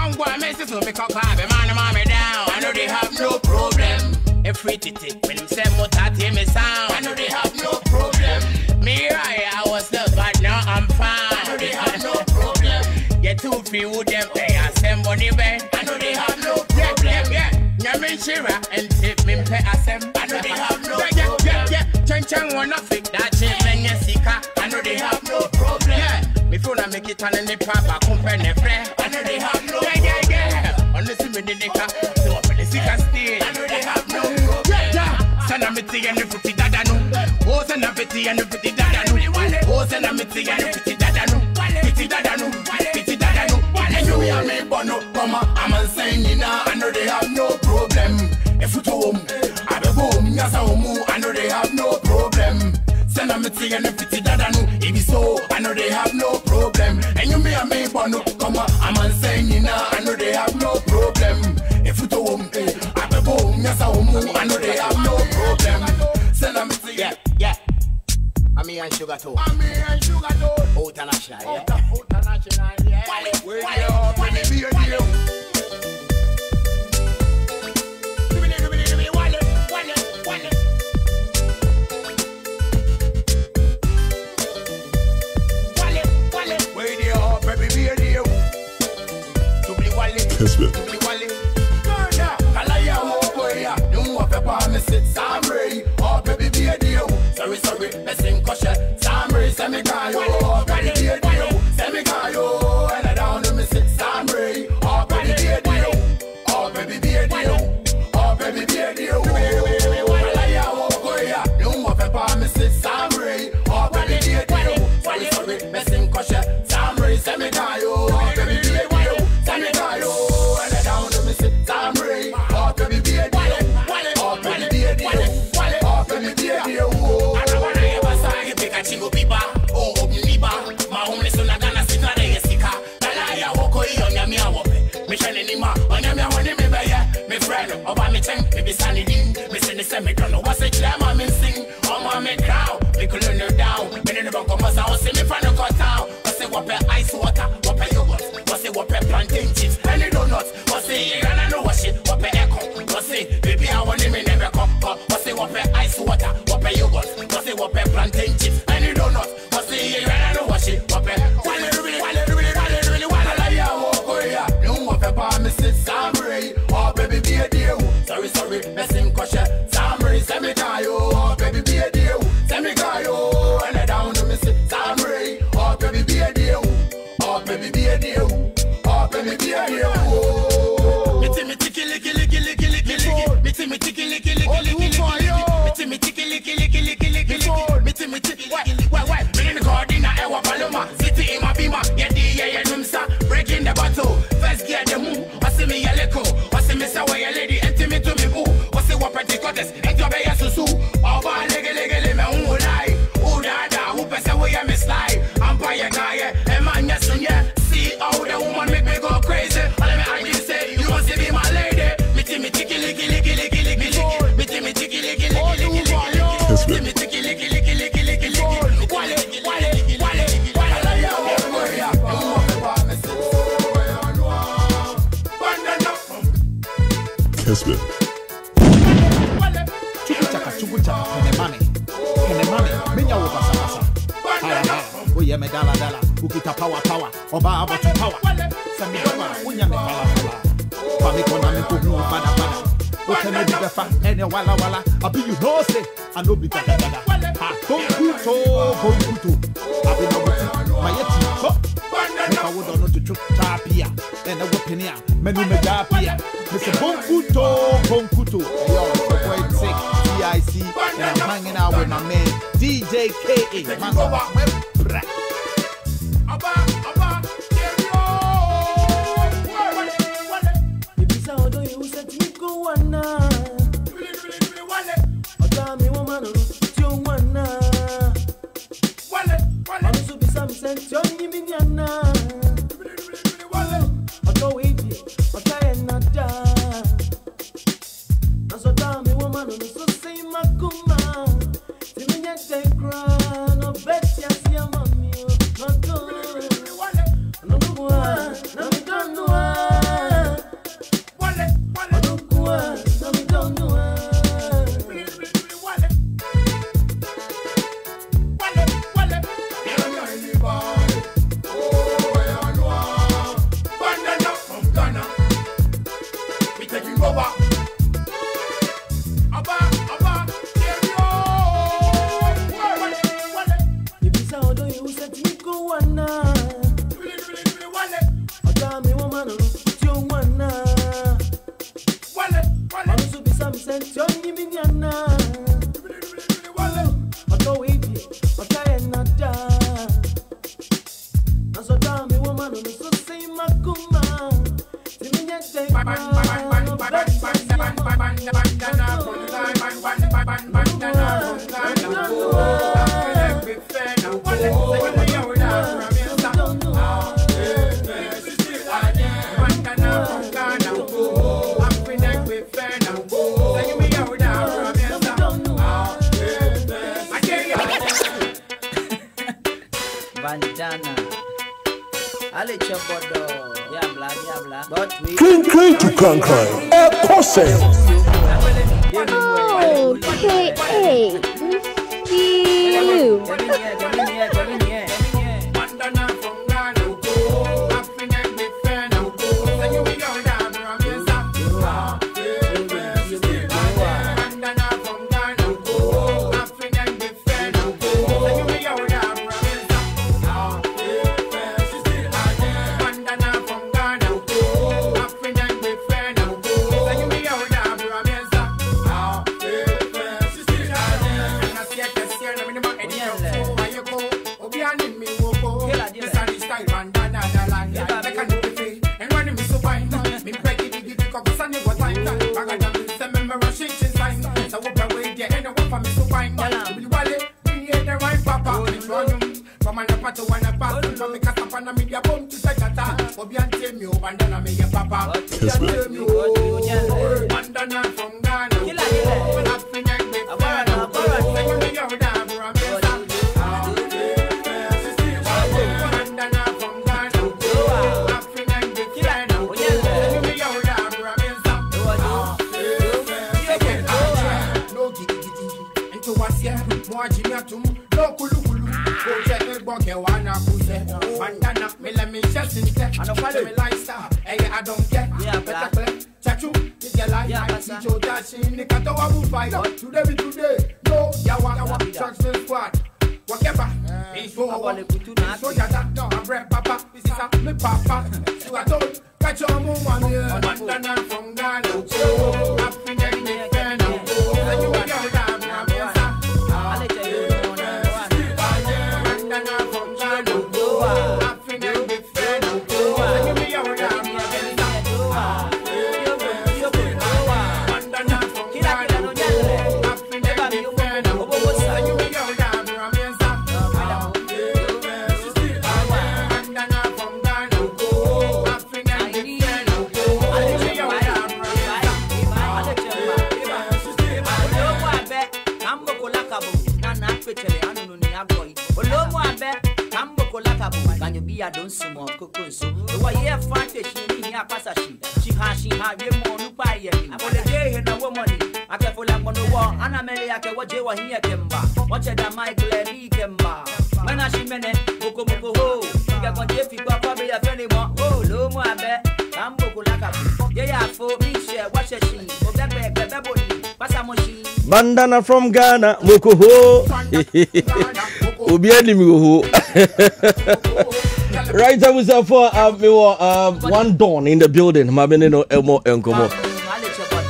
young boy, messes will make a car, be man, mommy down. I know they have no problem. If we did it, when them say mutati me sound, I know they have no problem. Me I was the but now I'm fine. I know they have no problem. Get too free with them pay and send money back. I know they have no problem. Nyamin Shira and tip me pay asem. I know they have no problem. Chang wanna fix that shit when you sika. I know they have no problem. Me phone I make it on the papa company friend. I know they have no problem. Honestly me the car, so up in the sika stage. I know they have no problem. Sana me tea and the footy dada no. Oh sana me tea and the footy dada no. Oh sana me tea and the footy dada no. Footy dada no. Footy dada no. And you hear me bono, come on, I'm saying now. I know they have no problem. If you home, I be home, yes I know they have no problem. Send them a tea and a fitty dada no. If so, I know they have no problem. And you may bono, come on, I'm saying now. I know they have no problem. If you home, I be home, yes I know they have no problem. Send them a tea, yeah. I'm here and sugar too. International, yeah. International, yeah. Where you are, when they be a deal. Kessben. Sorry, messing kosher. Samri, semi-gayo, baby, be a deal. Semi-gayo, and I down to me sit. Samri, oh, baby, be a deal. Oh, baby, be a deal. Oh, baby, be a deal. Kalaya, oh, goya, you want to pay me sit. Samri, oh, baby, be a deal. Sorry, messing kosher. Samri, semi-gayo, baby, be a deal. Semi-gayo, and I down to me sit. Samri, oh, baby, be a deal. Oh, baby, be a deal. Oh, baby, be a deal. Chingo pipa, oh obliba, ma homeless on a gana sina de esika. Kalaya woko yonya mi awope. Me shane ni ma, onya mi awone me beye. Me friend, oba me cheng, me be sunny din. Me send the me don't know what's a jam I me sing. Oh ma me crown, me cool her down. Me in the bank come out, see me friend cut down. What's it wape ice water, wape yogurt, what's it wape plantain chips, any donuts. What's it and I know what shit, wape echo. What's it baby I want me never come. What's it wape ice water, wape yogurt, what's it wape plantain chips. Sorry, messing kosher. Samri, semi-gayo, oh baby, be a deal. Semi-gayo, and I down to me sit. Samri, oh baby, be a deal. Oh baby, be a deal. Oh baby, be a deal. Mitty, killy. Why? Me in the garden, I walk Paloma. City in my bima, yeah, numsa. Breaking the battle, first gear the move. What's me a leko? What's me say why a lady empty me to me boo? What's it what pretty cutters? Ain't your bay susu? Oba lege me lie. Who da? Who pesa way I miss lie? I'm by a guy, and man yes yeah. See how the woman make me go crazy. All of me I can say you want to be my lady. Mitty, killy. Mitty, killy. Kessben. Chukuchaka, Hene mami, minya wo basa. Oh yeah, me dala, ukita power, oba about power. Sami doma, unya me pala. Fami kona me ko mu bada. Okay, me be fa, ene wala. Abi you know say, I no be dada. Ha, konkuto. Abi no buti, mayeti ho. Me ka wo do no to tapia, ene wo penia, menu me japia. Mr. Bonkuto. Yo, boy, sick, TIC, and I'm hanging out with my man, DJ KA. Man, Say, Makuma, see me get a crown of bet, yes, your mommy. me woman, you wanna. I'm so be some sense, Johnny Miniana. I go eat it, I try and not die. I'm so damn me woman, I'm so say Makuma. Bandana. I'll let your bodo. Diabla. But we. Clean to conquer. Bandana from Ghana, Mokoho. Right, I was for one dawn in the building. Mabinino Elmo Enkomo.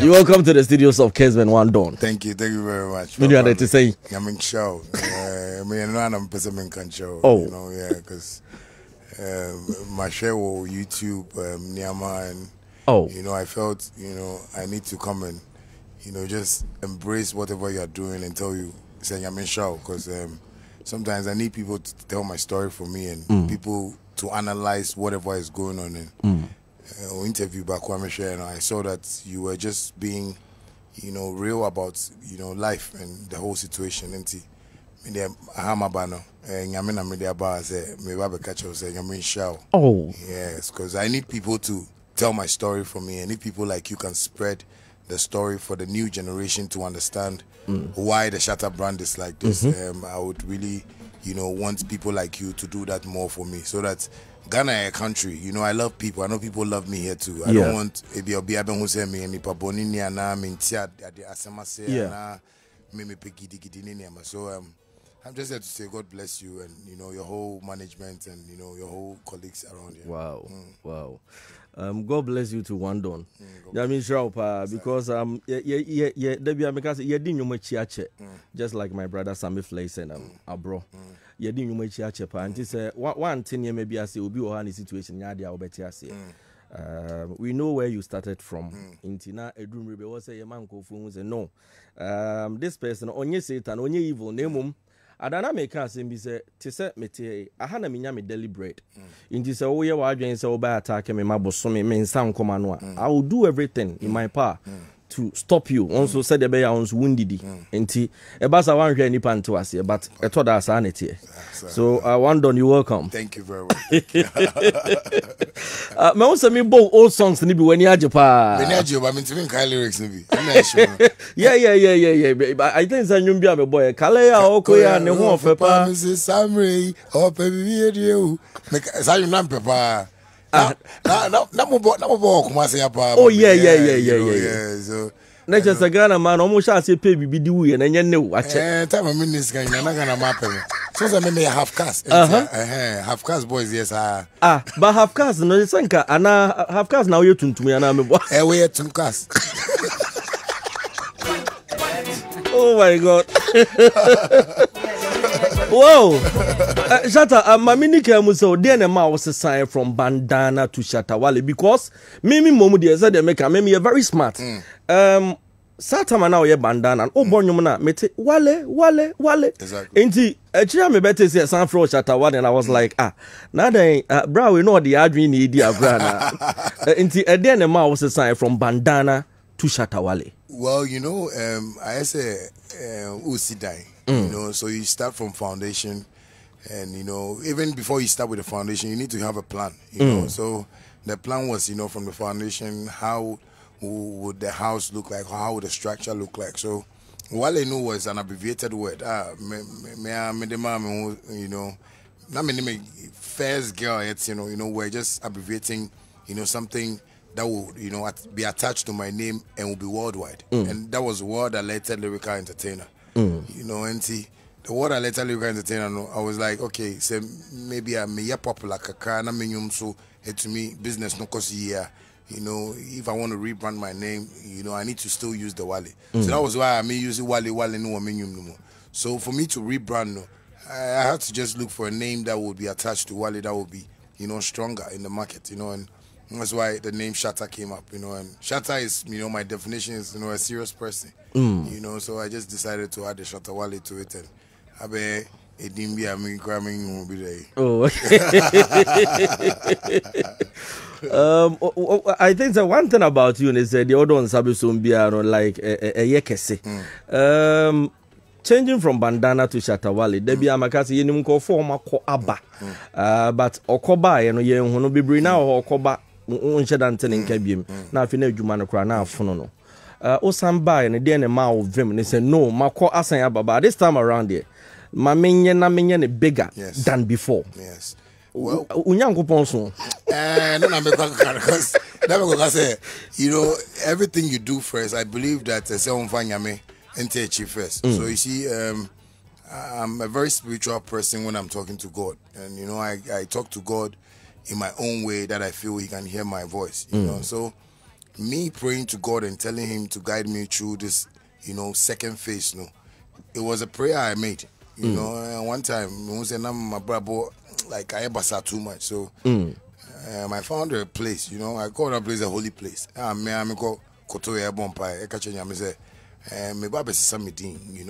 You're welcome to the studios of Kessben One Dawn. Thank you very much. What do you have to say? I'm show. I'm person can show. Oh, you know, yeah, because my show YouTube, Nyama, and you know, I felt, you know, I need to come and, you know, just embrace whatever you are doing and tell you, saying I'm in show, because sometimes I need people to tell my story for me and people to analyze whatever is going on. And interview back when I saw that you were just being, you know, real about, you know, life and the whole situation. And yes, because I need people to tell my story for me. I need people like you can spread the story for the new generation to understand why the Shatta brand is like this. I would really, you know, want people like you to do that more for me, so that Ghana is a country. You know, I love people. I know people love me here too. I don't want who say me and so I'm just there to say God bless you and your whole management and your whole colleagues around here. Wow, wow. God bless you to one don. I mean, sure, because just like my brother Sammy Flace and Abro. You didn't know much and he said one thing maybe I say will be a situation we know where you started from. Intina Edrum Ribe was a man called no. This person only Satan, only evil name. Adana make us and be said, Tissa Mete, I had a minyami deliberate. In this way, I didn't say, by attacking me, my boss, me, sound command. I will do everything in my power to stop you. Also said the bear on wounded. And T. A bass I want any pan to us here, but I thought that's sanity. So I wonder you welcome. Thank you very much. Most of me both old songs nibi when you Japan. When you I mean to me lyrics nibi. Yeah. I think it's a new boy. Kalea Okoya ne ho fepa. Mrs. Samray or baby you. Make say nam pepa. Kumasi apa. Oh yeah. So next just a Ghana man almost shall say pay bibi diwu and then watch it. Time a minute can na gonna map. So I may half cast. Half cast boys yes but half cast no senka ana half cast now you tuntumi ana me boy. We are two cast. Oh my God. Whoa. Shatta, Mamini Kemuso, then a mouse was sign from bandana to Shatta Wale because Mimi Momudi said they make a Mimi very smart. Satama now ye bandana, oh Bonyumana, mete Wale. Exactly. Inti, a me better say San Fro Shatta Wale, and I was like, now they, bro, we know the Adrian idea, brother. Inti, then a mouse was sign from bandana to Shatta Wale. Well, I say, Usidai, so you start from foundation. And even before you start with the foundation, you need to have a plan. So the plan was, from the foundation, how would the house look like? How would the structure look like? So what I knew was an abbreviated word. Not many first girl. It's we're just abbreviating. Something that will be attached to my name and will be worldwide. And that was World Alerted Lyrical Entertainer. And see. The word I later lyrical entertainer, I was like, okay, so maybe I'm a popular kakra na menyum so to me business no cost year. If I want to rebrand my name, I need to still use the Wale. So that was why I may use Wale no menyum no more. So for me to rebrand, I had to just look for a name that would be attached to Wale that would be, stronger in the market, and that's why the name Shatta came up, and Shatta is, my definition is, a serious person, so I just decided to add the Shatta Wale to it, and oh, okay. I think the one thing about you is the other ones have been like a Kessben. Changing from bandana to Shatta Wale, there be a makasi yenim ko former ko aba. But okoba ye no be bring now okoba unche dante in kabiem. Na fi na adwuma no kra na afono no. Osamba and then a mouth of vim and said, no, my call asan ababa this time around here. My minion bigger than before. Yes. Well, because everything you do first, I believe that first. So you see, I'm a very spiritual person when I'm talking to God. And I talk to God in my own way that I feel He can hear my voice. So me praying to God and telling Him to guide me through this, second phase, it was a prayer I made. One time, my brother, like I ever too much. So I found a place, I call that place a holy place. I go Kotoya Bompai, Ekachenya, say, my Baba is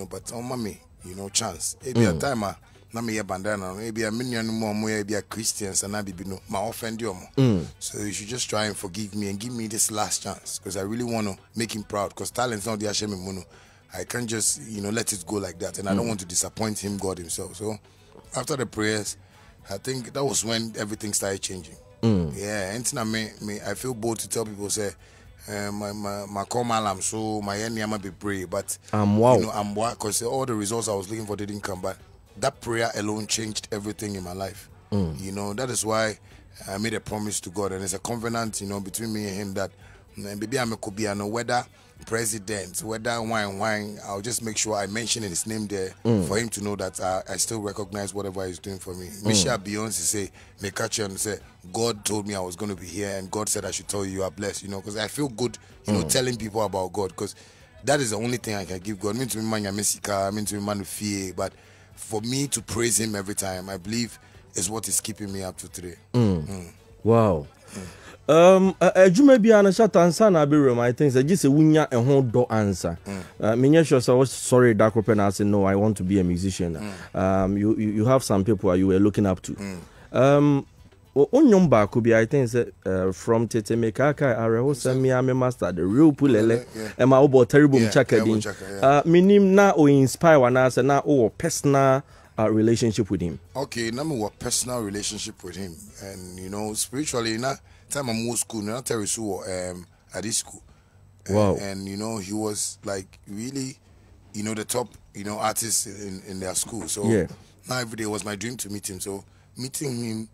but on mommy, chance. Maybe a timer, not me a bandana, maybe a million more, maybe a Christians, and I be my offend you. So you should just try and forgive me and give me this last chance because I really want to make him proud because talent's not the Hashem Mono. I can't just, let it go like that. And I don't want to disappoint him, God himself. So after the prayers, I think that was when everything started changing. Yeah, and I feel bold to tell people, say, my call malam, so my end might be brave, but I'm because all the results I was looking for didn't come back. That prayer alone changed everything in my life. That is why I made a promise to God, and it's a covenant, between me and Him that Maybe I'm a Kobiano, whether president, whether wine, I'll just make sure I mention his name there for him to know that I still recognize whatever he's doing for me. Michelle Beyonce say, me catch you and say, God told me I was going to be here, and God said I should tell you are blessed, you know, because I feel good, you know, telling people about God, because that is the only thing I can give God. I mean to me, man, I mean to me, man, fear, but for me to praise him every time, I believe is what is keeping me up to today. Wow. Juma bi ana Shatta answer na be room. I think say just wunya e ho do answer. Me sure so sorry that group and say no, I want to be a musician. You have some people you were looking up to. Onyom could be I think say from Tete Mekaka Areho Sami Ame Master the real pulele e ma obo terrible mchaka din. Minim na o inspire wana say na o personal relationship with him. Okay, now me what personal relationship with him, and you know spiritually na time I'm more school, not at this school. Wow. And you know, he was like really, you know, the top, you know, artist in their school. So now every day was my dream to meet him. So meeting him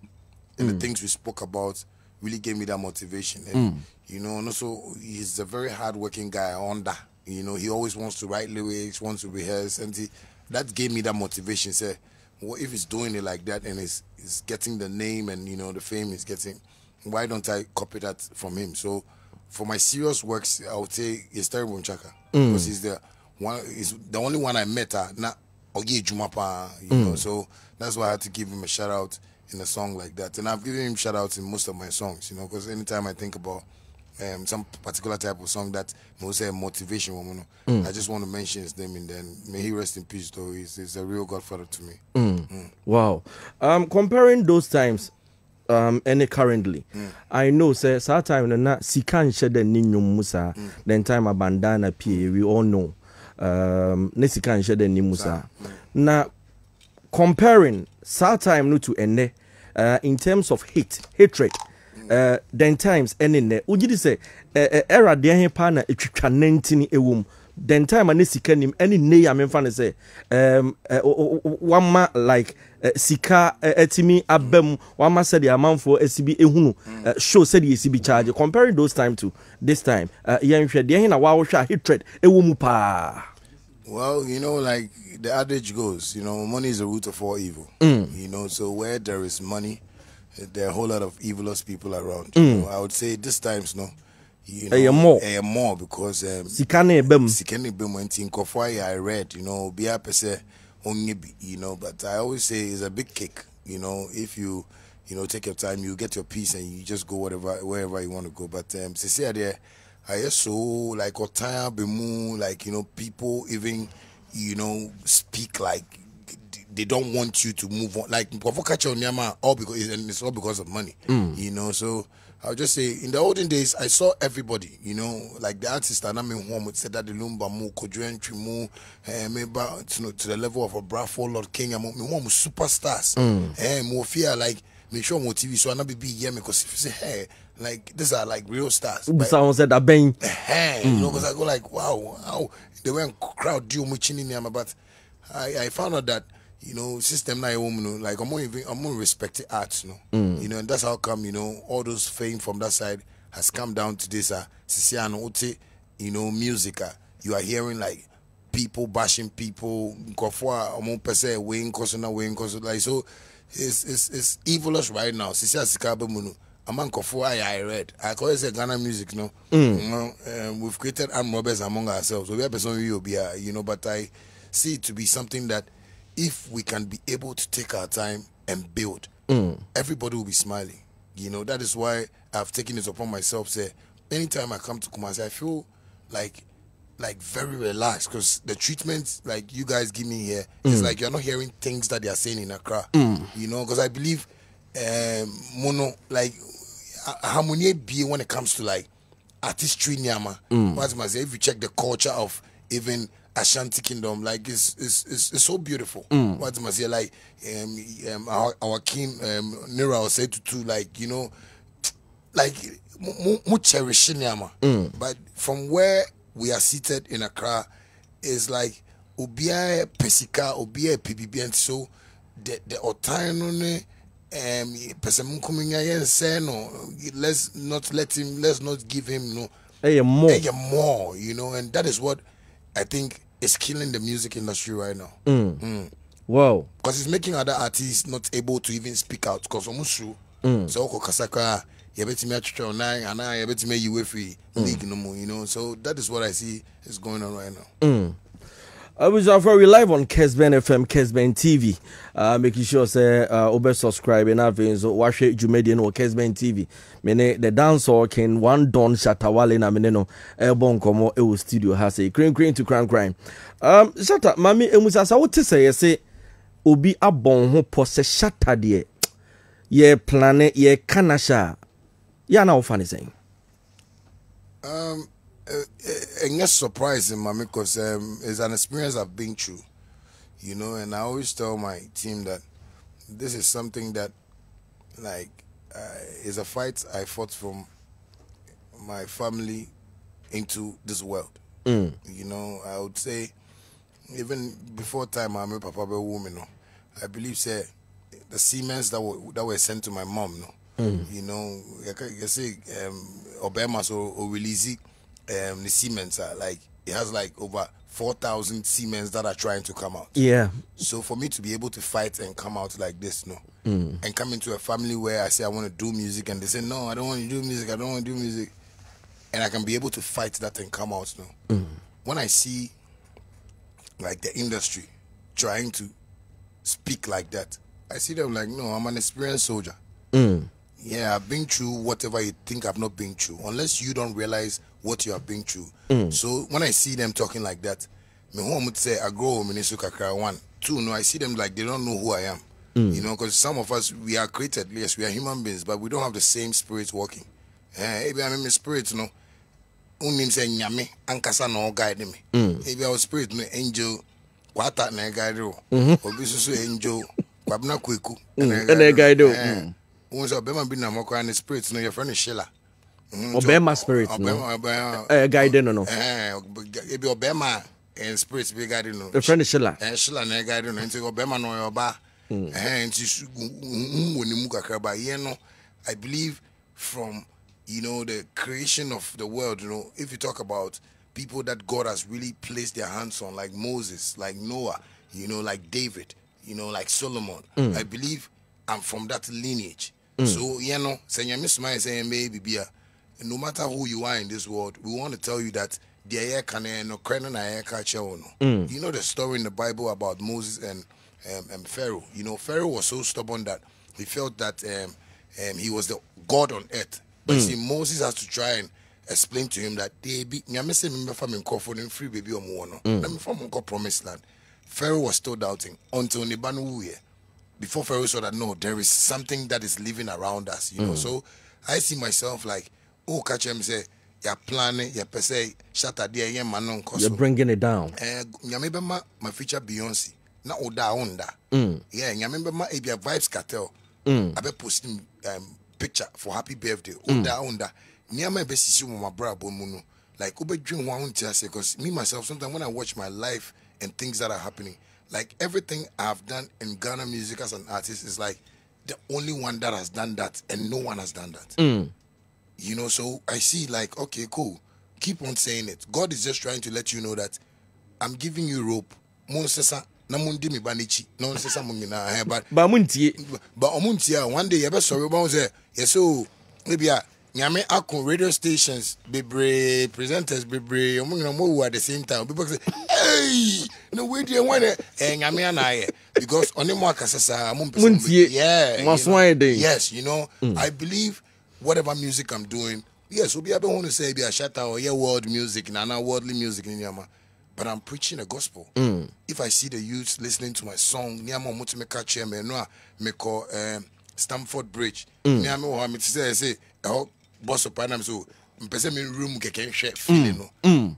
and the things we spoke about really gave me that motivation. And you know, and also he's a very hardworking guy on that. You know, he always wants to write lyrics, wants to rehearse, and that gave me that motivation. Say, what if he's doing it like that and he's getting the name and you know the fame he's getting? Why don't I copy that from him? So for my serious works, I would say it's terrible Chaka, because he's the only one I met na Ogi Jumapa, you know. So that's why I had to give him a shout out in a song like that. And I've given him shout outs in most of my songs, you know, because anytime I think about some particular type of song that may say motivation, I just want to mention his name, and then may he rest in peace. Though he's a real godfather to me. Wow. Comparing those times. Any currently, I know say that time na sikan shede ninyum musa. Then time a bandana pie, we all know. Ne sikan shede ni musa. Na comparing that time no to ene, in terms of hatred. Then times ene ne. Ujidi say era de he pa na etwitwa nantini ewum. Then time ane sika nim any ne ya memfa ne say wama like sika etimi abem wama said the amanfo esibi ehunu show said the esibi charge. Comparing those time to this time yenhwe de na wa hwa hatred ewum pa. Well, you know, like the adage goes, you know, money is the root of all evil. You know, so where there is money, there are a whole lot of evilous people around. You know, I would say this times no. You know, more because Sikane bem went in Kofai. I read, you know, be a pese only, you know, but I always say it's a big cake. You know, if you know take your time, you get your peace and you just go wherever you want to go. But say there, I so like Otaya Bemu, like you know, people even you know speak like they don't want you to move on. Like all because and it's all because of money. You know, so. I'll just say, in the olden days, I saw everybody, you know, like the artists that I'm in home would say that the Lumba Mu, Kojuentry Mu, maybe to the level of a Bravo, Lord King, I'm superstars. More fear, like, me show more TV, so I'm not be here because if you say, hey, like, these are like real stars. Someone said that bang. You know, because I go like, wow, they went crowd deal much in Yama, but I found out that. You know, system na woman like I'm more respected arts, you know. You know, and that's how come, you know, all those fame from that side has come down to this you know, music. You are hearing like people bashing people, like so it's evilous right now. I read. I call it Ghana music, no. You know, we've created armed robbers among ourselves. So we have you know, but I see it to be something that if we can be able to take our time and build, everybody will be smiling. You know, that is why I've taken it upon myself. Say, anytime I come to Kumasi, I feel like very relaxed because the treatment like you guys give me here is like you're not hearing things that they are saying in Accra. You know, because I believe mono like harmony be when it comes to like artistry nyama. If you check the culture of even Ashanti Kingdom, like it's so beautiful. What must say like our king Nira said to like, you know, like mu cherish nyama. But from where we are seated in Accra is like obia pesika obia PBB, and so the otano person coming here and say no, let's not give him no more, you know, and that is what I think is killing the music industry right now. Wow. Because it's making other artists not able to even speak out. Because almost true. So Kasaka, you bet me at nine, and I bet me you free league no more, you know. So that is what I see is going on right now. I was we live on Kessben FM, Kessben TV. Making sure say over subscribe and everything. So watch it, you made no Kessben TV. Mene the dancer can one don Shatta Wale na mene no elbon komo e studio has a crane to crime. Shatta mami emusa sa what say obi abon ho pose Shatta de ye plane ye kanasha ya na ofani saying. It's not surprising, mommy, because it's an experience I've been through, you know, and I always tell my team that this is something that, like, is a fight I fought from my family into this world. You know, I would say, even before time I met Papa be woman, no, I believe say the Siemens that were sent to my mom, no, you know, you say Obama so release the Siemens are like it has like over 4,000 Siemens that are trying to come out. Yeah. So for me to be able to fight and come out like this, no, and come into a family where I say I want to do music and they say no, I don't want to do music, I don't want to do music, and I can be able to fight that and come out, no. When I see like the industry trying to speak like that, I see them like, no, I'm an experienced soldier. Yeah, I've been through whatever you think I've not been through, unless you don't realize what you have been through. So when I see them talking like that, me home would say I grow Kakra 1, 2. No, I see them like they don't know who I am. You know, because some of us we are created, yes, we are human beings, but we don't have the same spirit working. Maybe I'm in spirit, no. Unim say nyame ankasa no guide me. Maybe our spirit no angel kwata na guide ro. Obi so angel kwabna kweku na guide. Once Obama be na mokra and spirit no your friend is Sheila. Obama spirit no. Guide no. Ebi Obama and spirit be guide no. Your friend is Sheila. Sheila na guide no. Nti Obama no your ba. Nti woni mu kakra ba ye no. I believe from, you know, the creation of the world, you know, if you talk about people that God has really placed their hands on, like Moses, like Noah, you know, like David, you know, like Solomon, I believe I'm from that lineage. So, you know, saying maybe no matter who you are in this world, we want to tell you that you know the story in the Bible about Moses and Pharaoh. You know, Pharaoh was so stubborn that he felt that he was the God on earth. But see, Moses has to try and explain to him that they be free baby or promised land. Pharaoh was still doubting until Nibanu. Before Pharaoh saw that no, there is something that is living around us, you know. So I see myself like, oh, catch him say, you're planning, you're per se, Shatta there, you're bringing it down. Remember my feature Beyonce, not Oda Onda. Yeah, remember my ABA Vibes Cartel. I be posting picture for happy birthday. Oda Onda. Near my best my brother Muno. Like Ube dream one because me myself, sometimes when I watch my life and things that are happening, like everything I've done in Ghana music as an artist is like the only one that has done that and no one has done that. You know, so I see like, okay, cool. Keep on saying it. God is just trying to let you know that I'm giving you rope. Namundi mi banichi. No sesa mungina but omuntia one day you be sorry about say yes so maybe nyame akon radio stations bebre presenters bebre omungina mo who at the same time people say hey no we dey one nyame anaye because onimo akasasa muntie yes you know I believe whatever music I'm doing, yes we'll be able to say be a Shatta or yeah world music na worldly music in yama. But I'm preaching the gospel. If I see the youth listening to my song, Niamo Mutimeka Chairman, no, me call Stamford Bridge. Niamo, I mean, say, oh, boss of Panam, so, me room can share feeling.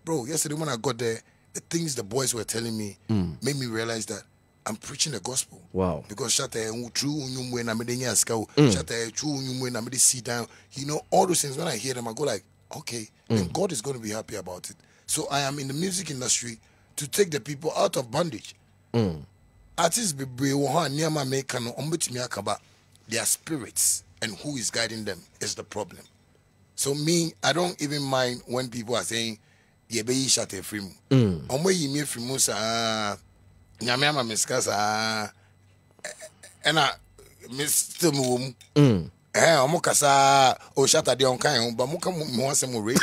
Bro, yesterday when I got there, the things the boys were telling me made me realize that I'm preaching the gospel. Wow. Because Shatta, true, when I'm in the Shatta, true, when I'm in the sit down, you know, all those things, when I hear them, I go like, okay, then God is going to be happy about it. So I am in the music industry to take the people out of bondage. Artists be their spirits and who is guiding them is the problem. So me, I don't even mind when people are saying, "Yeah, be Shatta free." Omo yi me free sa, nyame ama miskasa, and I Mr. Mum. Omo kasa o Shatta de on kan, but mo come mo want some radio.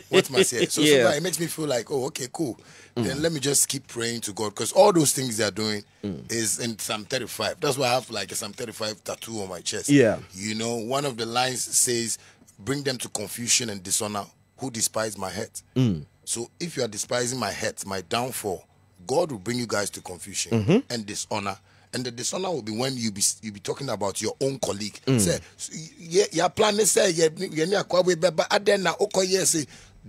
What must say? So sometimes it makes me feel like, oh, okay, cool. Then let me just keep praying to God, because all those things they are doing is in Psalm 35. That's why I have like a Psalm 35 tattoo on my chest. Yeah. You know, one of the lines says, "Bring them to confusion and dishonor who despise my head." So if you are despising my head, my downfall, God will bring you guys to confusion and dishonor. And the dishonor will be when you be talking about your own colleague. Say, yeah, plan say,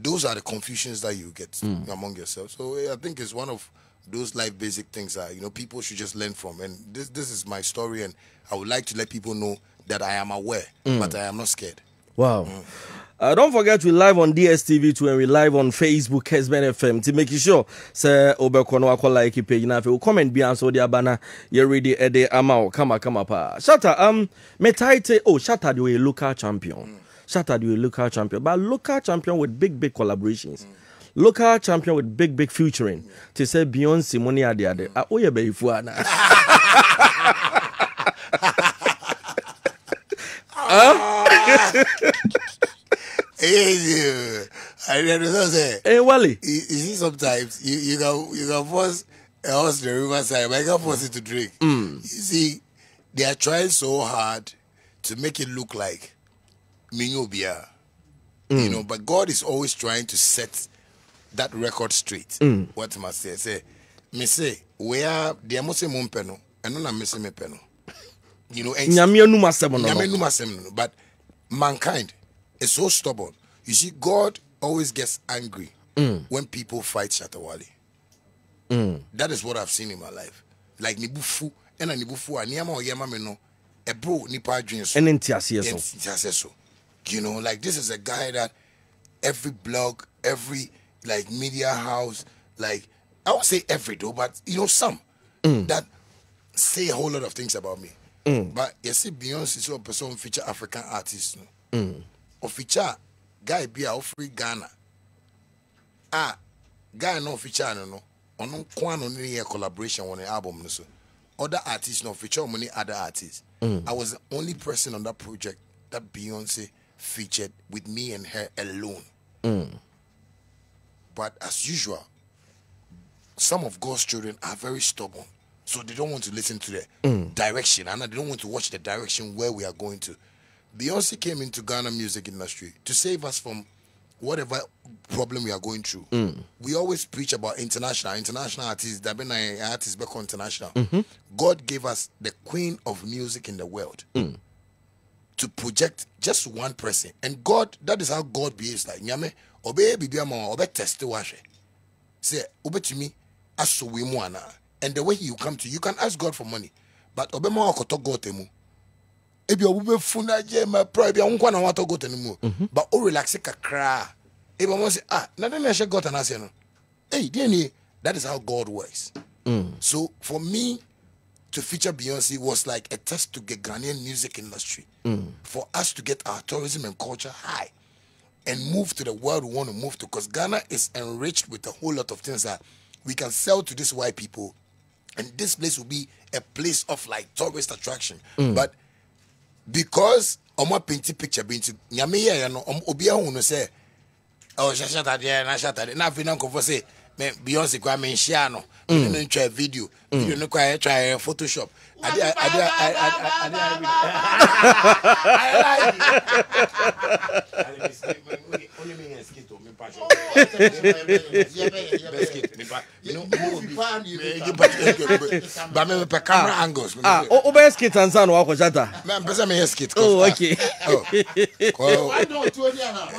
those are the confusions that you get among yourselves. So I think it's one of those life basic things that, you know, people should just learn from. And this is my story, and I would like to let people know that I am aware, but I am not scared. Wow. Don't forget, we live on DSTV2 and we live on Facebook, Kessben FM. To make sure, say, Obekono ako like page na fe. Comment bi answer the abana. You ready? Ede amao. Come pa. Shatta, me title. Oh, Shatta do a local champion. Shatta do a local champion, but local champion with big collaborations. Local champion with big featuring. To say Beyonce money ade. Oh yeah, be ifuana. I understand say. Hey, Wale. You see, sometimes you can force a horse to the riverside, but you can force it to drink. You see, they are trying so hard to make it look like Minyobia. You know, but God is always trying to set that record straight. What must I say? Me say, where the must say mumpeno, and no na me say me peno. You know, but mankind is so stubborn. You see, God always gets angry when people fight Shatta Wale. That is what I've seen in my life. Like Nibufu, and Nibufu, and Yama or Yama no, a bro Nipa dreams. And in so. You know, like this is a guy that every blog, every like media house, like I won't say every though, but you know, some that say a whole lot of things about me. But you see, Beyonce is a person feature African artist. Or feature guy be a free Ghana. Guy no feature no. On no collaboration on the album. So other artists no feature many other artists. I was the only person on that project that Beyonce featured with me and her alone. But as usual, some of God's children are very stubborn. So they don't want to listen to the direction, and they don't want to watch the direction where we are going to. Beyonce came into Ghana music industry to save us from whatever problem we are going through. We always preach about international artists, that been artists back on international. God gave us the queen of music in the world to project just one person. And God, that is how God behaves. Like, nyame, obey bibiama, obey test wash. Say, obey to me, aso we muana. And the way you come to, you can ask God for money. But obey mo akoto God temu. Ebi obube funa je ma pro ebi onkwa na wato God temu. But o relax kakra. Ebi mo say, na dem she God na say no. Hey, that is how God works. So for me to feature Beyonce was like a test to get Ghanaian music industry. For us to get our tourism and culture high and move to the world we want to move to, because Ghana is enriched with a whole lot of things that we can sell to these white people, and this place will be a place of like tourist attraction. But because Oma painting picture being to Nyame no Obia who no say, oh Shatta there na Shatta there na fi na ko say Beyonce kwa me share no no try video no kwa try Photoshop but me pe camera angles Obe skit and sound wa ko Shatta man pesa me skit. Oh okay. Why don't you now?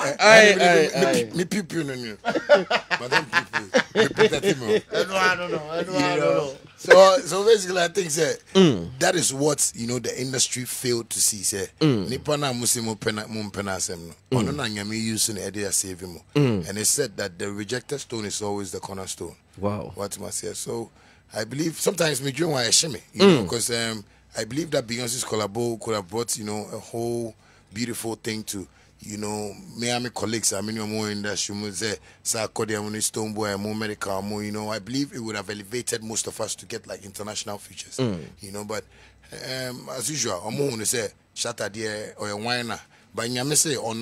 Me people no but them people I don't know. So basically I think that is what, you know, the industry failed to see. Say nipa na musimo pena asem no ono na nyame use na ede save him. And it said that the rejected stone is always the cornerstone. Wow. What must say? So I believe sometimes me dream why I shame, you know, because I believe that Beyonce's collabo could have brought, you know, a whole beautiful thing to you know, me and my colleagues, I mean, you're more in the industry, Stone Boy, more medical, more, you know, I believe it would have elevated most of us to get like international features, you know, but as usual, I'm going to say, Shatta Wale or a whiner, but you say, on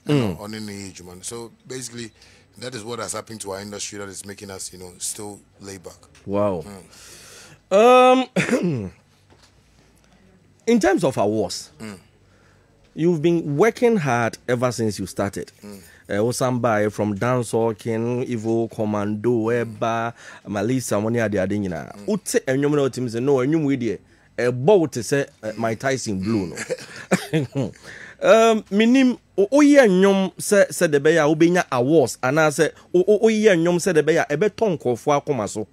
in the age, man. So basically, that is what has happened to our industry that is making us, you know, still lay back. Wow. In terms of awards, you've been working hard ever since you started. Osambai from Dancehall King, Evo, Commando, Eba, Malisa, one year the Adina. Ute and you know teams no, and you with a boat to say my Tyson blue. Minim oye nyom se de beya obenya awards and I say oye nyom se de beya ebe tonko fo akoma so.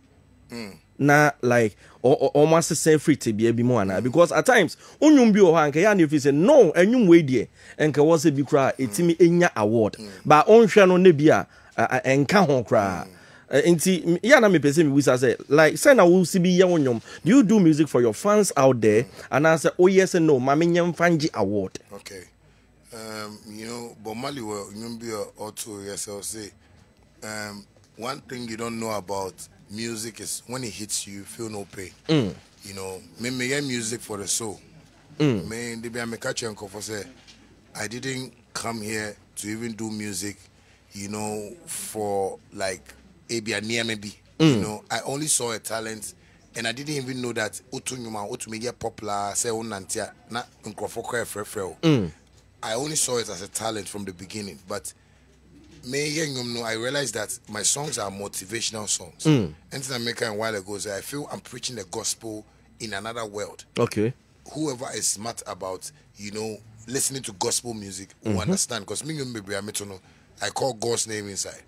Na like almost the same free to be more na because at times unyum bi o ha nka ya na if say no enyum we die enka wo se bi kra etimi enya award but onhwe no na bia enka ho kra enti ya na me pese me wisa say like say na wo si bi ye unyum do you do music for your fans out there and I say oh yes and no ma me nyam fanji award. Okay, you know, but Mali will unyum bi or two yourself say one thing you don't know about music is when it hits you, you feel no pain. You know, me get music for the soul. Me they be catch and for say I didn't come here to even do music, you know, for like near maybe. You know, I only saw a talent and I didn't even know that otu get popular say onantia na nkrofo. I only saw it as a talent from the beginning, but I realized that my songs are motivational songs. Anything I make a while ago, I feel I'm preaching the gospel in another world. Okay. Whoever is smart about, you know, listening to gospel music will understand. Because I call God's name inside.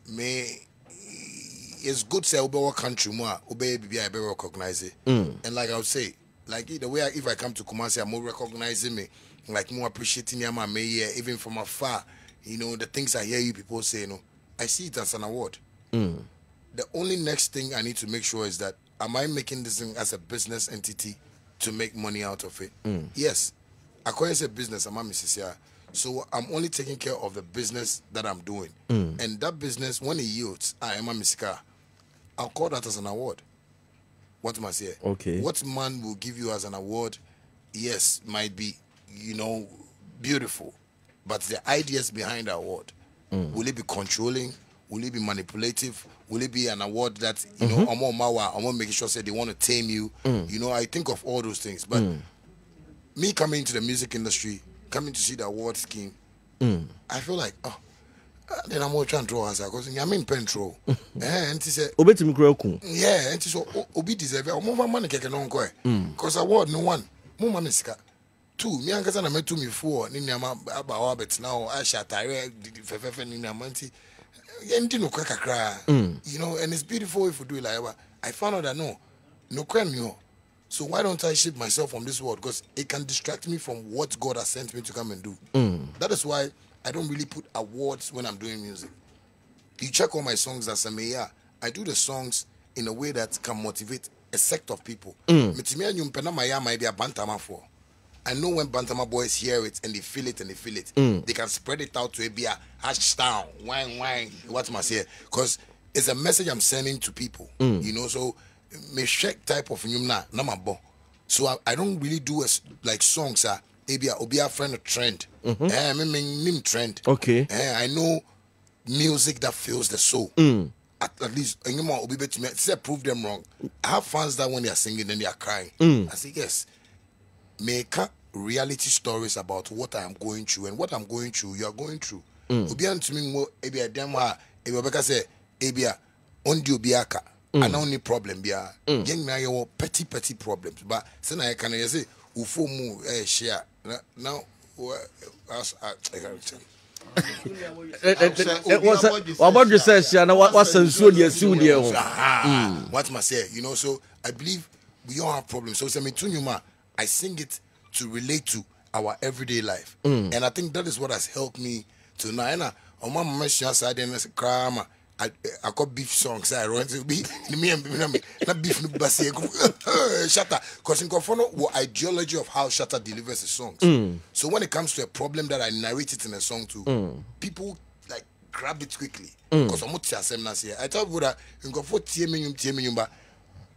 It's good to say what country more, obey I be recognize it. And like I would say, like the way if I come to Kumasi, I'm more recognizing me, like more appreciating me, even from afar. You know, the things I hear you people say, you know, I see it as an award. The only next thing I need to make sure is that, am I making this thing as a business entity to make money out of it? Yes. According to business, I'm a Mrs. So I'm only taking care of the business that I'm doing. And that business, when it yields, I am a Mrs. I'll call that as an award. What must I say? Okay. What man will give you as an award, yes, might be, you know, beautiful. But the ideas behind the award, will it be controlling? Will it be manipulative? Will it be an award that, you know, I'm making sure say they want to tame you? You know, I think of all those things. But me coming into the music industry, coming to see the award scheme, I feel like, oh, then I'm more trying to draw as I because I'm in petrol. And he said, yeah, and he said, Obi deserve more money because award no one, more money. Two, me and Kasana met to me for Ninyama about now. I shot Tire, Ninamanti, no crack. You know, and it's beautiful if we do it like that. I found out that no crime, no. So why don't I shift myself from this world? Because it can distract me from what God has sent me to come and do. That is why I don't really put awards when I'm doing music. You check all my songs as a mayor. I do the songs in a way that can motivate a sect of people. I know when Bantama boys hear it and they feel it and they feel it, they can spread it out to a beer, hash down, wine, what must I say? Because it's a message I'm sending to people, you know. So, me check type of nyumna, namabo. So I don't really do like songs. Maybe I'll be a friend of trend. Me trend. Okay. I know music that fills the soul. At least, and you know, say prove them wrong. I have fans that when they are singing, then they are crying. I say yes. Make reality stories about what I am going through and what I'm going through. You are going through. Obian to me more ebia demwa ebia say ebia ondi obiaka. I don't need problem bia. Young na your petty problems. But say na can you say ufo mu share now I can't tell. What you say, Shana? What's what must say? You know, so I believe we all have problems. So me to you, ma. I sing it to relate to our everyday life. And I think that is what has helped me to now. I got beef songs. I run to be me and not beef no basi. Shatta, because in Kofono, what ideology of how Shatta delivers his songs. So when it comes to a problem that I narrate it in a song too, people like grab it quickly. Because I'm not saying I tell you that in Kofo TMU, but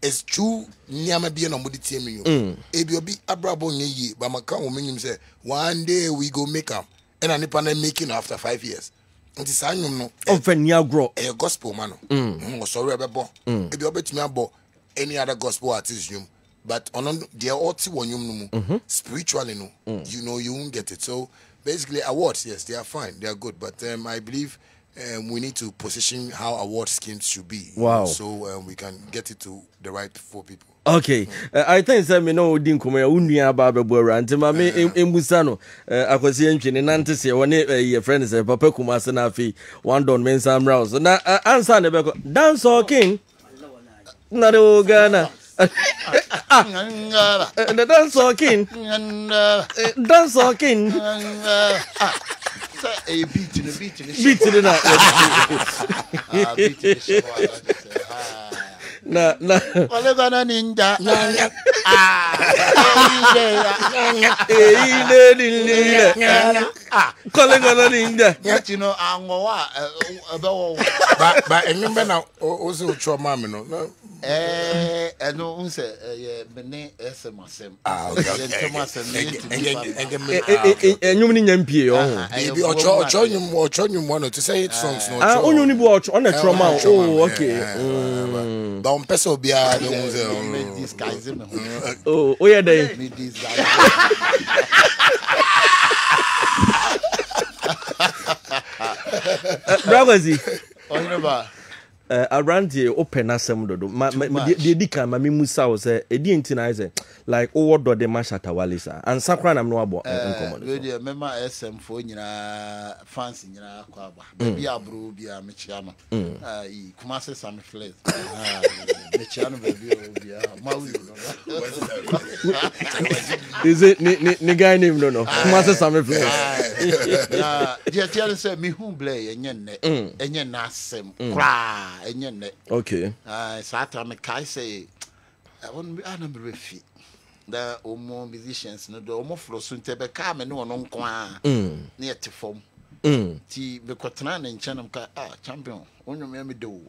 it's true. Niama be no mudi TMU. Ebi abrabo nyeyi, but my count will say one day we go make them, and I nipa making after 5 years. It is I no. Grow a gospel man. Sorry about if you bet me about any other gospel artist, but on the altar one spiritually no, you know you won't get it. So basically, awards, yes, they are fine, they are good, but I believe we need to position how award schemes should be. Wow. So we can get it to the right for people. Okay, I think that me know din kuma unia baba bora anti ma me embusa no akwasi entwene nante se woni your friend say papa Kumasi na afi one don men sam rounds na answer ne be dance or king na do Ghana the dance or king dance or king a beat in na wale gana ninja calling on ninja you know angowa but remember now also trauma me no no unse bene smasem enyum ni nyampie baby ocho nyum one to say it songs no onyu ni bu ocho on trauma oh okay but on person bia no these guys oh yeah dey these guys Bravazi around the open asem dodo the dika ma me musa wo say edi ntina say like o wodo de ma Shatta Wale sa and sakra na no abo nkomo we dey mema SM fo nyina fans nyina kwa aba baby abro bia me chia no I Kumasi Sammy Flex me chia no baby bia ma wi no is it ni guy name no Kumasi Sammy Flex yeah tell say me hu play enye na asem kra enye ne okay sata me kai say I want be anambe fi the omo musicians no do omo flow so ntebe ka me no nko a na yete fom ti be kwatena na nchen ka champion onwom ya me do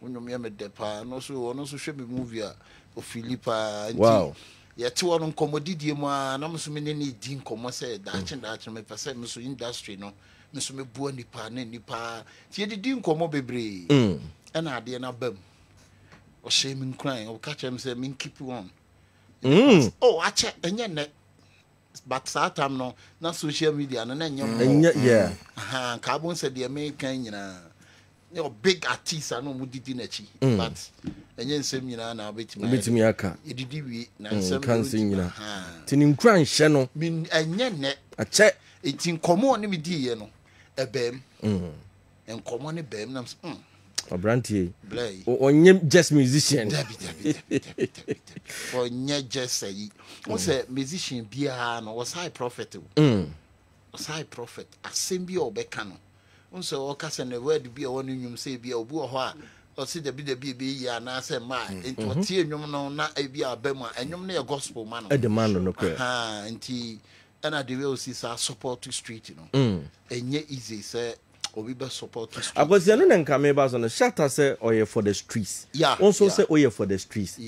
onwom ya me de pa no so hwe be movie a o Philippa wow yete wono nkomodidie mu a na mso me ne di nkomo say dache me pese me so industry no me so me buo nipa na nipa ti di nkomo bebre na ade na bam o she me nkran o ka chem say me keep on oh ache enye ne but that time no na social media no na enye yeah ka bon say de me kan nyina you big artist no mu didi na chi but enye nsem nyina na betimi aka edidi wi na nsem kan sin nyina tini nkran hye no min enye ne ache etin komo ne me di ye no ebem enkomo ne bem na Obrantie onye just musician onye just say what's a musician bia no was high prophet was high prophet assembi obeka no unso o kase na word bia wonu nyum say bia obu ho a o si da bi ya na say ma enti o tie nyum no na bia abam a enyum na ye gospel man no e the man no kre enti ana the way o si sa support to street no enye easy say obi be support to street akwasi no nka me ba so no Shatta say oye for the streets also say oye for the streets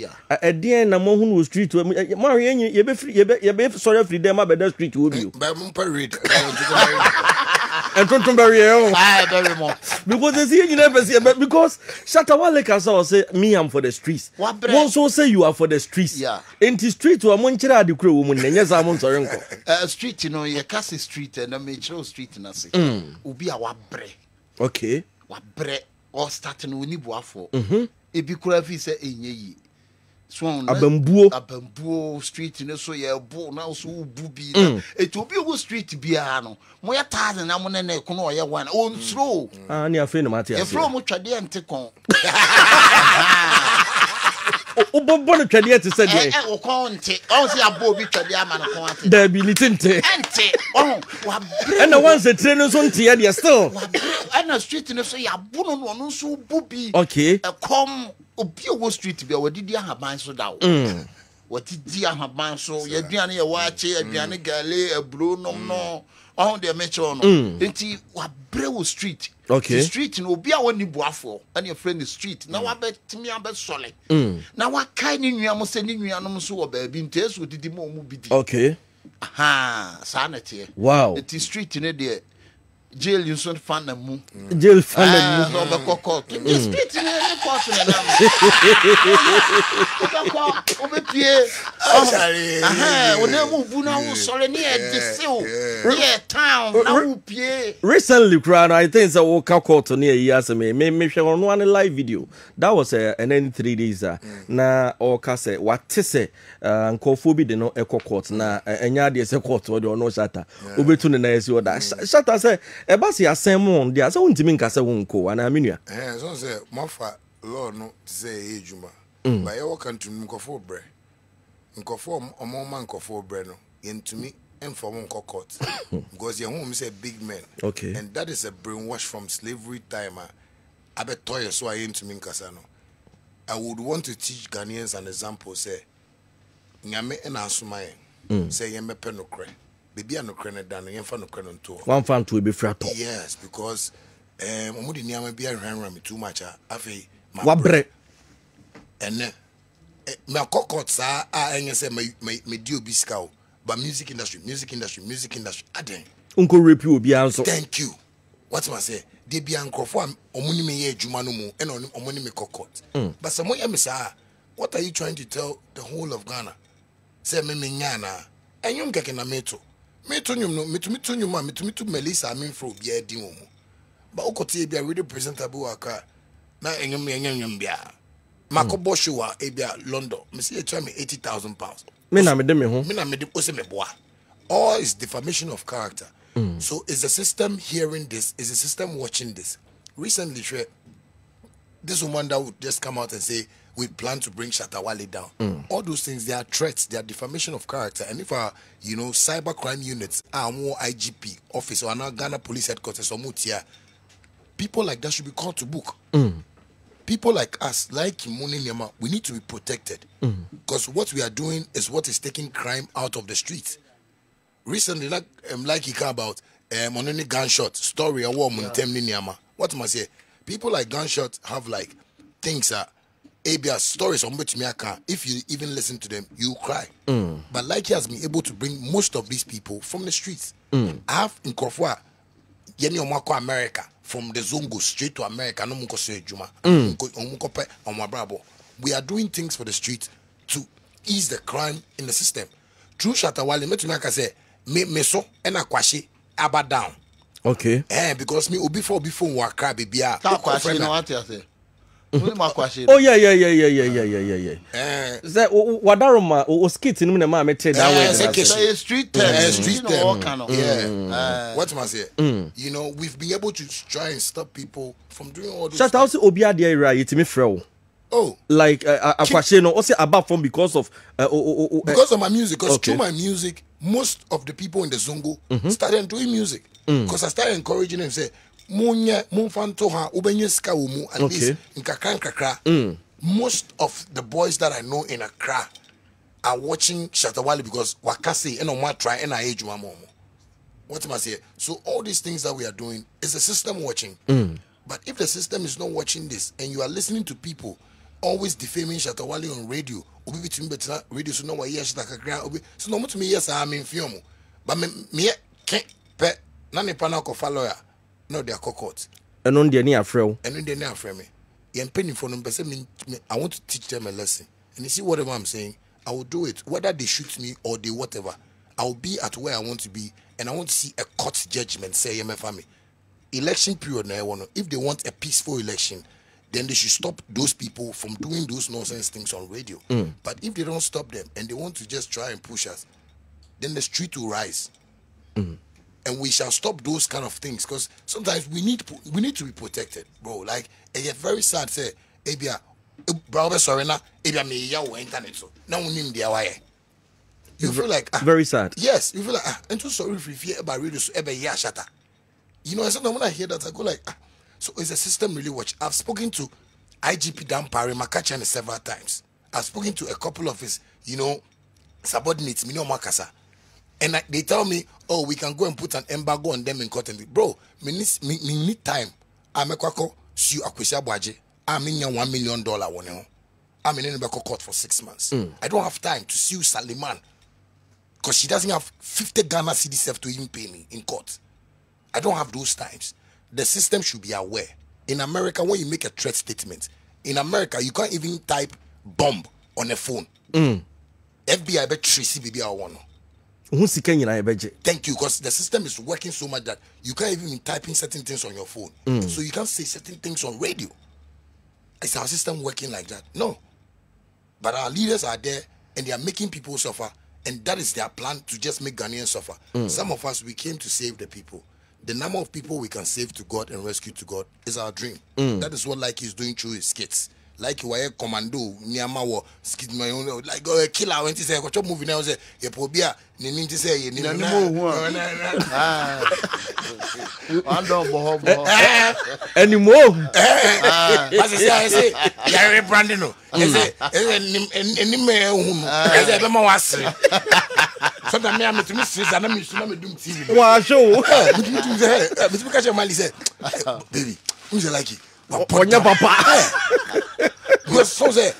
den na mo hu no street ma ye be sorry free dem abeda street wo bi ba mo pa read and don't very very more because they see you never see because Shatta Wale can say me I'm for the streets one so say you are for the streets in the street wa mon kira ade kura wo mun nenye za mon sorry nko street no ye kasi street na me kira street na se obi a wa bre okay wa bre or start no ni boafo ebi kura fi say enye yi abambuo street no so ye bu na so bu bi na eto bi wo street bia no mo ya 1000 na mo na na ko no ye one on throw ni afi no mate e flow mo twade ante kon o bobo no twade ante se de o kon nte on se abo bi twade ama no kon ante da bi ni tente ante on wa bre and once the train so nte ya still ana street no so ya bono no no so bubi okay come obi o street bi o didi ahaban so da o what didi ahaban so ya aduane ya waache aduane gale aburo nom no on the metro no enti wa brew street okay the street no obi a woni buafo and your friend the street na wa betimi abesole na wa kai ni nuam se ni nuanom so wo ba bi nteso didi mo mu bidi okay aha sanete wow the street ne de jail you son fan mu jail fan mu no be kokot the street ne court ne nam ko be pie aha wona mu bu na wo sole ne e desew yeah town na wo pie recently crown I think so wo ka court ne yi aseme me hwe ono one live video that was an 3 days na o ka say what say nkofo bi de no e court na enya de se court o de ono Shatta obetu ne na esi o da Shatta say e ba se asem dia say wontimi nka say wonko ana menua so say mofa law no say ejuma ba ye work to nkofo bre nkofo omoma nkofo bre no yentumi inform court because you home say big men okay and that is a brainwash from slavery time abetoye so ayentumi nkasa no I would want to teach Ghanaians an example say nyame na asomaye say yembe penokre baby anokre ne dan yemfa nokre no to one fan to be free top yes because omudi nyame bia hwanhwan me too much afi wabre ene me kokot sa enye say me di obi ska o but music industry aden unko rap obi anso thank you what am I say de bia nkrofo omuni me ye adwuma no mu ene omuni me kokot but some ya me sa what are you trying to tell the whole of Ghana say me nyana enyum keke na meto nyum no metu nyum ma metu Melissa amin fro bia di wo mu ba okote bia really presentable aka na enyum bia makobo show a bia London me say try me 80,000 pounds me na me de me ho me na me de ose me boa all is defamation of character so is the system hearing this, is the system watching this? Recently this woman that would just come out and say we plan to bring Shatta Wale down. All those things, they are threats, they are defamation of character. And if our, cyber crime units are more IGP office or now Ghana Police Headquarters or Mutia, people like that should be called to book. People like us, like Kimoni Nyama, we need to be protected. Because what we are doing is what is taking crime out of the streets. Recently, like he came about on any gunshot story, a woman Nyama. What must I say? People like gunshot have like things that ABS stories on which if you even listen to them, you cry. But like he has been able to bring most of these people from the streets. I have in Kofwa, Yeni Omako America, from the Zongo straight to America, no munko se juma. We are doing things for the street to ease the crime in the system. Through Shatta Wale, me say me so ena kwashi aba down. Okay. Because me before work cry baby ah. Kwashi no what you say? Oh yeah. Say wadaroma o skit ni me na me te that way. Say street term. Yeah. What must I say? We've been able to try and stop people from doing all this. Shatta also obi ade right yetimi frɛ. Oh, like akwashe no also above from because of my music. Because through my music, most of the people in the Zongo started doing music. Because I started encouraging them, say, Munya Munfanto ha ubenyeska umu at least in kakra. Most of the boys that I know in Accra are watching Shatta Wale because wakasi and on try and I age momo. What am I saying? So all these things that we are doing is the system watching. But if the system is not watching this and you are listening to people always defaming Shatta Wale on radio, obi bitimi betna radio so no wa yes takakra obi so no mutumi yes am in film. But me pe na ne pana ko lawyer no they are court. Eno de ni afrɛ. Eno de ni afrɛ me. Ye penny for no person me I want to teach them a lesson. And you see whatever I'm saying, I will do it whether they shoot me or they whatever. I will be at where I want to be and I want to see a court judgment say my family. Election period now, if they want a peaceful election, then they should stop those people from doing those nonsense things on radio. But if they don't stop them and they want to just try and push us, then the street will rise. And we shall stop those kind of things because sometimes we need to be protected, bro. Like, it's very sad. Say, Abia, brother, sorry, na Abia me ya wo internet so. Now we need the wire. You feel like very sad. Yes, you feel like I'm too sorry if you fear about radio so ebe ya Shatta. Sometimes when I hear that, I go like, So is the system really watch? I've spoken to IGP Dan Parry Makachane several times. I've spoken to a couple of his, subordinates, and they tell me, oh, we can go and put an embargo on them in court. And bro, me need time. I'm a kwako sue Akwesi Abuaje. I'm in $1 million one. I'm in a court for 6 months. I don't have time to sue Saliman because she doesn't have 50 Ghana cedis to even pay me in court. I don't have those times. The system should be aware. In America, when you make a threat statement, in America, you can't even type bomb on a phone. FBI bet Tracy baby I want. Thank you, because the system is working so much that you can't even be typing certain things on your phone. So you can't say certain things on radio. Is our system working like that? No. But our leaders are there and they are making people suffer, and that is their plan to just make Ghanaians suffer. Some of us, we came to save the people. The number of people we can save to God and rescue to God is our dream. That is what Like is doing through his skits. Like you are a commando, Niama war skit my own like a killer when he say what movie now say Yepobia, Nini to say anymore. As I say, Gary Brandino. So that me am to miss and I'm used to doing TV. Wow, show. Mr. Mali said, baby, who's like it? Papa. Because so say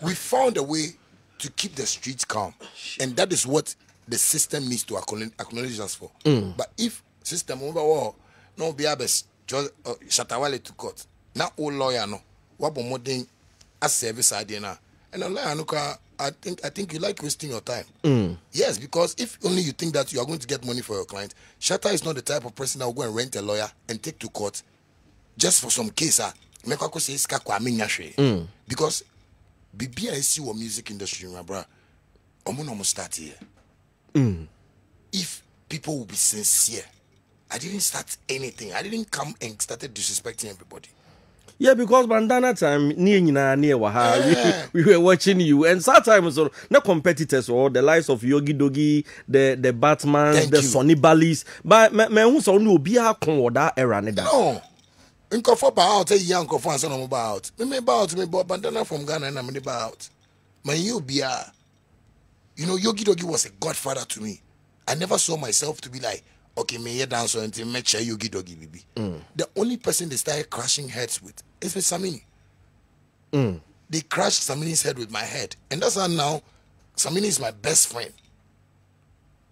we found a way to keep the streets calm, and that is what the system needs to acknowledge us for. But if system overall no be able just Shatta Wale to court, now all lawyer no what more thing as service idea now, and a lawyer no I think you like wasting your time. Yes, because if only you think that you are going to get money for your client, Shatta is not the type of person that will go and rent a lawyer and take to court just for some case. Because Bibi I see what music industry, my bro. I'm gonna start here. If people will be sincere, I didn't start anything. I didn't come and started disrespecting everybody. Yeah, because bandana time near Waha, we were watching you, and sometimes no competitors or the likes of Yogi Dogi, the Batman, the Sonny Ballis, but men who saw no be a con that era. No. In Kofa out a young Kofa son about. Me about me bought bandana from Ghana and I'm about. Man, you be a Yogi Dogi was a godfather to me. I never saw myself to be like, okay, me here dance until me share Yogi Dogi baby. The only person they started crashing heads with is with Samini. They crashed Samini's head with my head. And that's how now Samini is my best friend.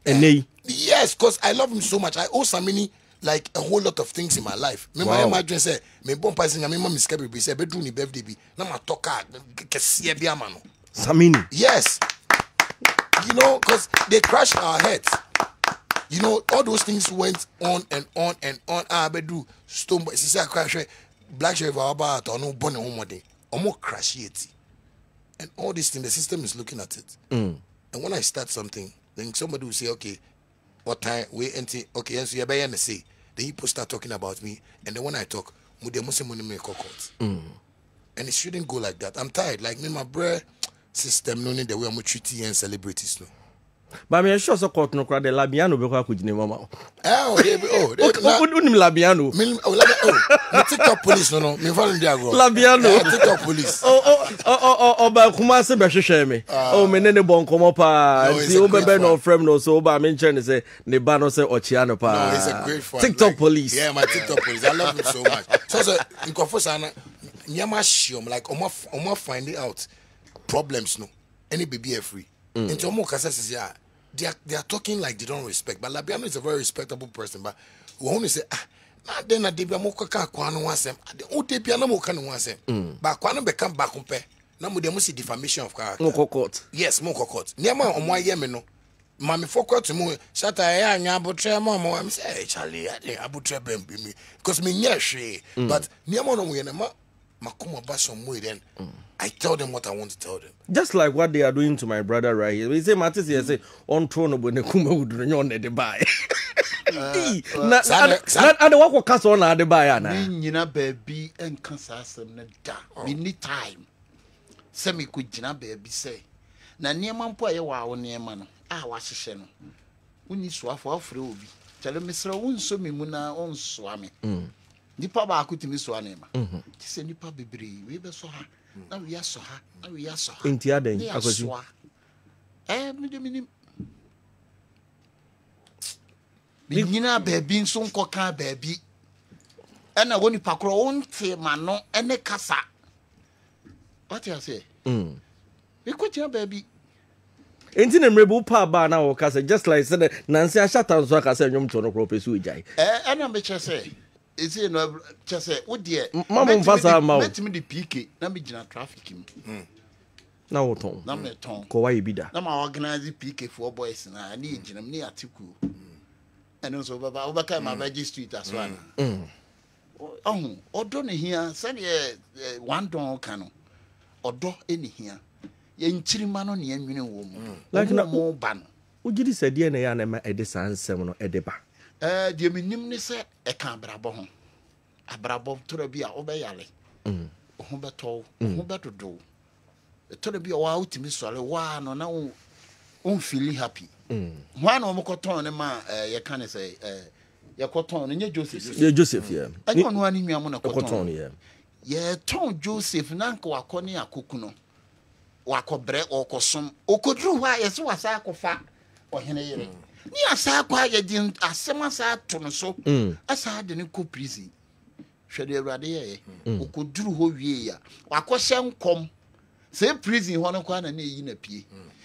And yes, because I love him so much. I owe Samini like a whole lot of things in my life. Remember, my dream say, "Me born passing, me mama miskabi be say bedroom ni birthday be na ma talka kesiye bi amano." Samini. Yes, because they crashed our heads. All those things went on and on and on. Bedu stone, si I crash black sheriff about or no born home day. Omo crash it, and all these things the system is looking at it. And when I start something, then somebody will say, "Okay, what time we enter? Okay, and so you better say." Then people start talking about me, and then when I talk, and it shouldn't go like that. I'm tired. Like me, my bro, system no need the way I'm treating and celebrities no. But me sure so court no crowd the Labiano be kwa kujine mama. Unim Labiano. Me TikTok police no. Me follow there go. Labiano. TikTok police. Ba Kumasi be hwehwe me. Me ne bon komo pa. Si o be no frame no so ba me nche ne say ne ba no say ochia no pa. No, it's a great fun. TikTok police. Yeah, my TikTok police. I love it so much. So in Kofosana, nyama shiom like omo finding out problems no. Any baby free. Into omo kasa say they are talking like they don't respect. But Labiano is a very respectable person. But we only say, then I did Moka Kwano wasem. O Debiana Mokan wasem. But Kwano become back compare. Now we must defamation of character. Moko court. Yes, Moko court. Niama on my yemeno. Mammy Foko to me, Shatta Wale, Abutre Mamo. I'm say, Charlie, I think Abutre me. Because me she. But Niama no Yenama, Makuma Basham way then. I tell them what I want to tell them. Just like what they are doing to my brother right here. We say, Matis, he say, on throne when the Kuma would run the buy. Not the walk cast on the buy. Nina baby and Kansas da. We need time. Semi could Jina baby say. Na near Mampoya wow near man. Was a channel. We need swap for free. Tell him, Mr. Wun so me muna on swami. nipa ba akutimi so anema ti se nipa bebre we be so ha na we aso ha na we aso ha inti aden akosi me de minim bi nyina baabi nso nkoka baabi ena woni pakro wonte ma no ene kasa what you say we ko tia baabi enti na mrebu pa ba na wo kasa just like said Nancy Shatta nso akasa nwom to no kro pesu ejai ena me chese ezi no chese wo de mama mfasa ma wo metimi de PK na me gina traffic mu na wo ton na me ton ko wa ibida na ma organize PK for boys na ni ginam ni atiku eno so baba wo baka ma baji street as well odo ne hia se de one don kan odo eni hia ye nchirima no ne anwene wo mu like na mo ba no ugiri se de na ya na ma ede sansem no ede ba de minim ne se e kan brabo ho abrabo toro bi a obeyale ho beto ho bedodo toro bi a wa utimi sole wa no na on feel happy ho na mo koton ne ma ye kan se ye koton ne Joseph yeah ani ono ani nwa mo na koton yeah ye ton Joseph na nka wakoni akoku no wakobre okosom okodru ho a ye se wasa akofa ohene yere ni asa kwa ye di asema sa to no so asa de ne ko prison hwede awrade ye okodru ho wie ya wakɔhyɛ nkom se prison ho no kwa na na yi na pie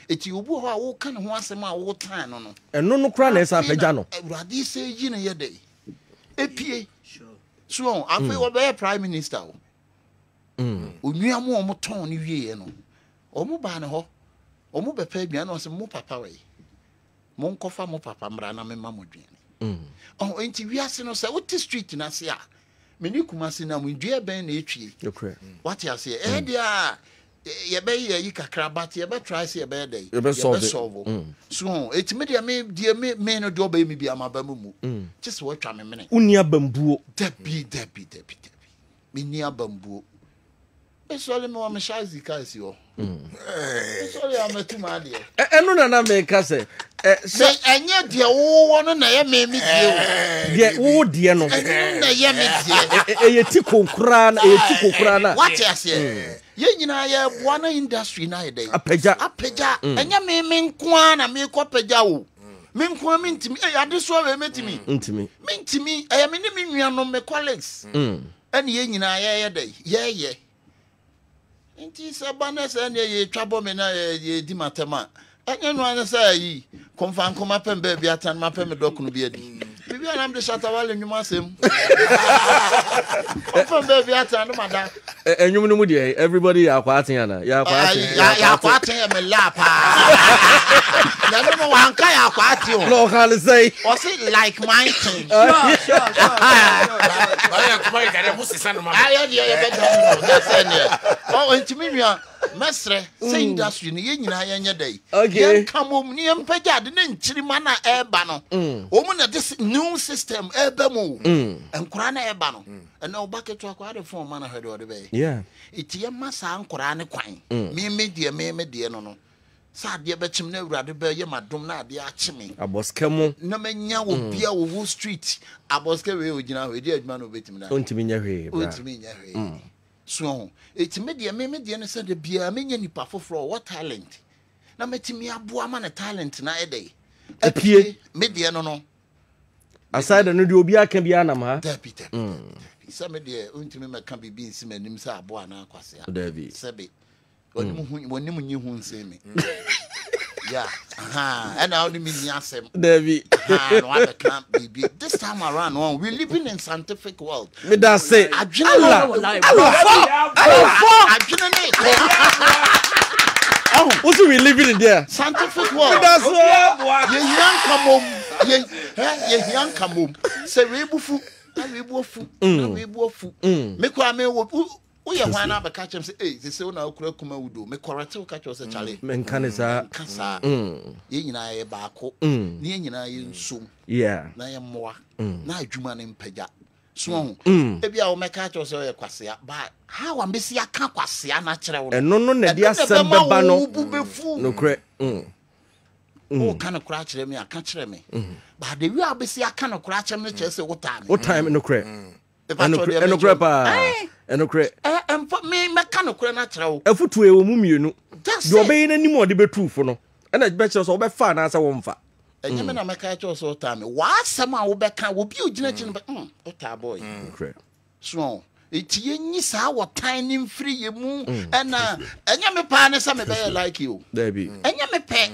eti obu ho a wo ka ne ho asema a wo tan no no eno no kra na esa pagya no awrade se yi ne ye de epie so afi wo be prime minister o onua mo mo ton ne wie ye no omo ba ne ho omo be pa aduan no se mo papa we mo nkofa mo papa mra na mema mo dwene enti wiase no se what street na se a meni Kumasi na mo dua ben na etwie what you say dia ye be yi kakra bat ye be try say ye be dey ye be solve so etime dia me no do ba mi bia ma ba mu just what twa me mene unia bambuo debi meni abambuo esole me wa me shazi ka si o esole ametuma de eno na me ka se enye de wo no na ye me die de wo de no na ye me die ye ti konkura na what you say ye nyina ye boa na industry na ye dey apagya enye me nkoa na me ko pagya wo me nkoa me ntimi ade so we metimi ntimi eye me ni me nua no me colleagues ene ye nyina ye dey ye Inti sabana sa ne ye twabo me na ye di matema. Enye no an sa yi. Konfan koma pem ba bia tan ma pem dokunu bia di. Bibia na mde Shatta Wale nwuma asem. Konfan ba bia tan no mada. Enwum no mu de everybody ya kwaten yana. Ya kwaten me la pa. Na no wan ka ya kwaten o. No can say. Was it like my thing? Sure. Baya kuma ikare musisa no ma. Ayo dia ye be don no. That's it. Oh, intimi nua mesre say industry ni ye nyina ye nye dai. Ye kamom ni empagya de ne nchirima na eba no. Omu na this new system eba mu. Enkura na eba no. Na obaketo akwa de phone man na hwede ode be. Yeah. Iti ye masa ankura ne kwan. Me die no. Sa de be chim na awrade be ye madom na ade a chimi. Aboske mu. Na menya wo bia wo street. Aboske we ogina we di aduma no betimi na. Ontimi nya hwe. Ontimi nya hwe. So iti me de no say de bia menya nipa foforo what talent. Na metimi aboa ma na talent na edey. Epie me de no. Aside no de obi aka bia na ma. Depi. Sa me de ontimi me kan bibi nsi manim sa aboa na akwase a. Debi. Sebe. Wonimu nyi hu nse me. Yeah. And now the mini asem. Devi. No other can't be. This time around, we living in scientific world. Me that say. What we living in there? Scientific world. That's Ye young come say rebufu. Me kwa me wo. We are one of catch him say, hey, they say, when I could come out, me correct catch us a Charlie. Men canisa, ye and I bako, near you soon. Yeah, na ye more, na Juman in Peja. So, maybe I'll make catch us a quasia, but how I miss ya can't quasia natural. And no, Nadia Sambano, no crack. Oh, kind of cratch me, I can't me. But the real busy, I can't cratch him the chest what time. What time in the crack? Enokre pa. Enokre. Me mechanical na trawo. Afutu e wo mu mienu. Do obey na nim ode betu fo no. E na be che so obefa na asa wo mfa. Enye me na meka che so time. Wa asem a wo beka wo bi ogina chi no ota boy. Enokre. So eti enyi sa wo tan ni mfiri ye mu na enye me pa ne sa me be like you. There be. Enye me pe.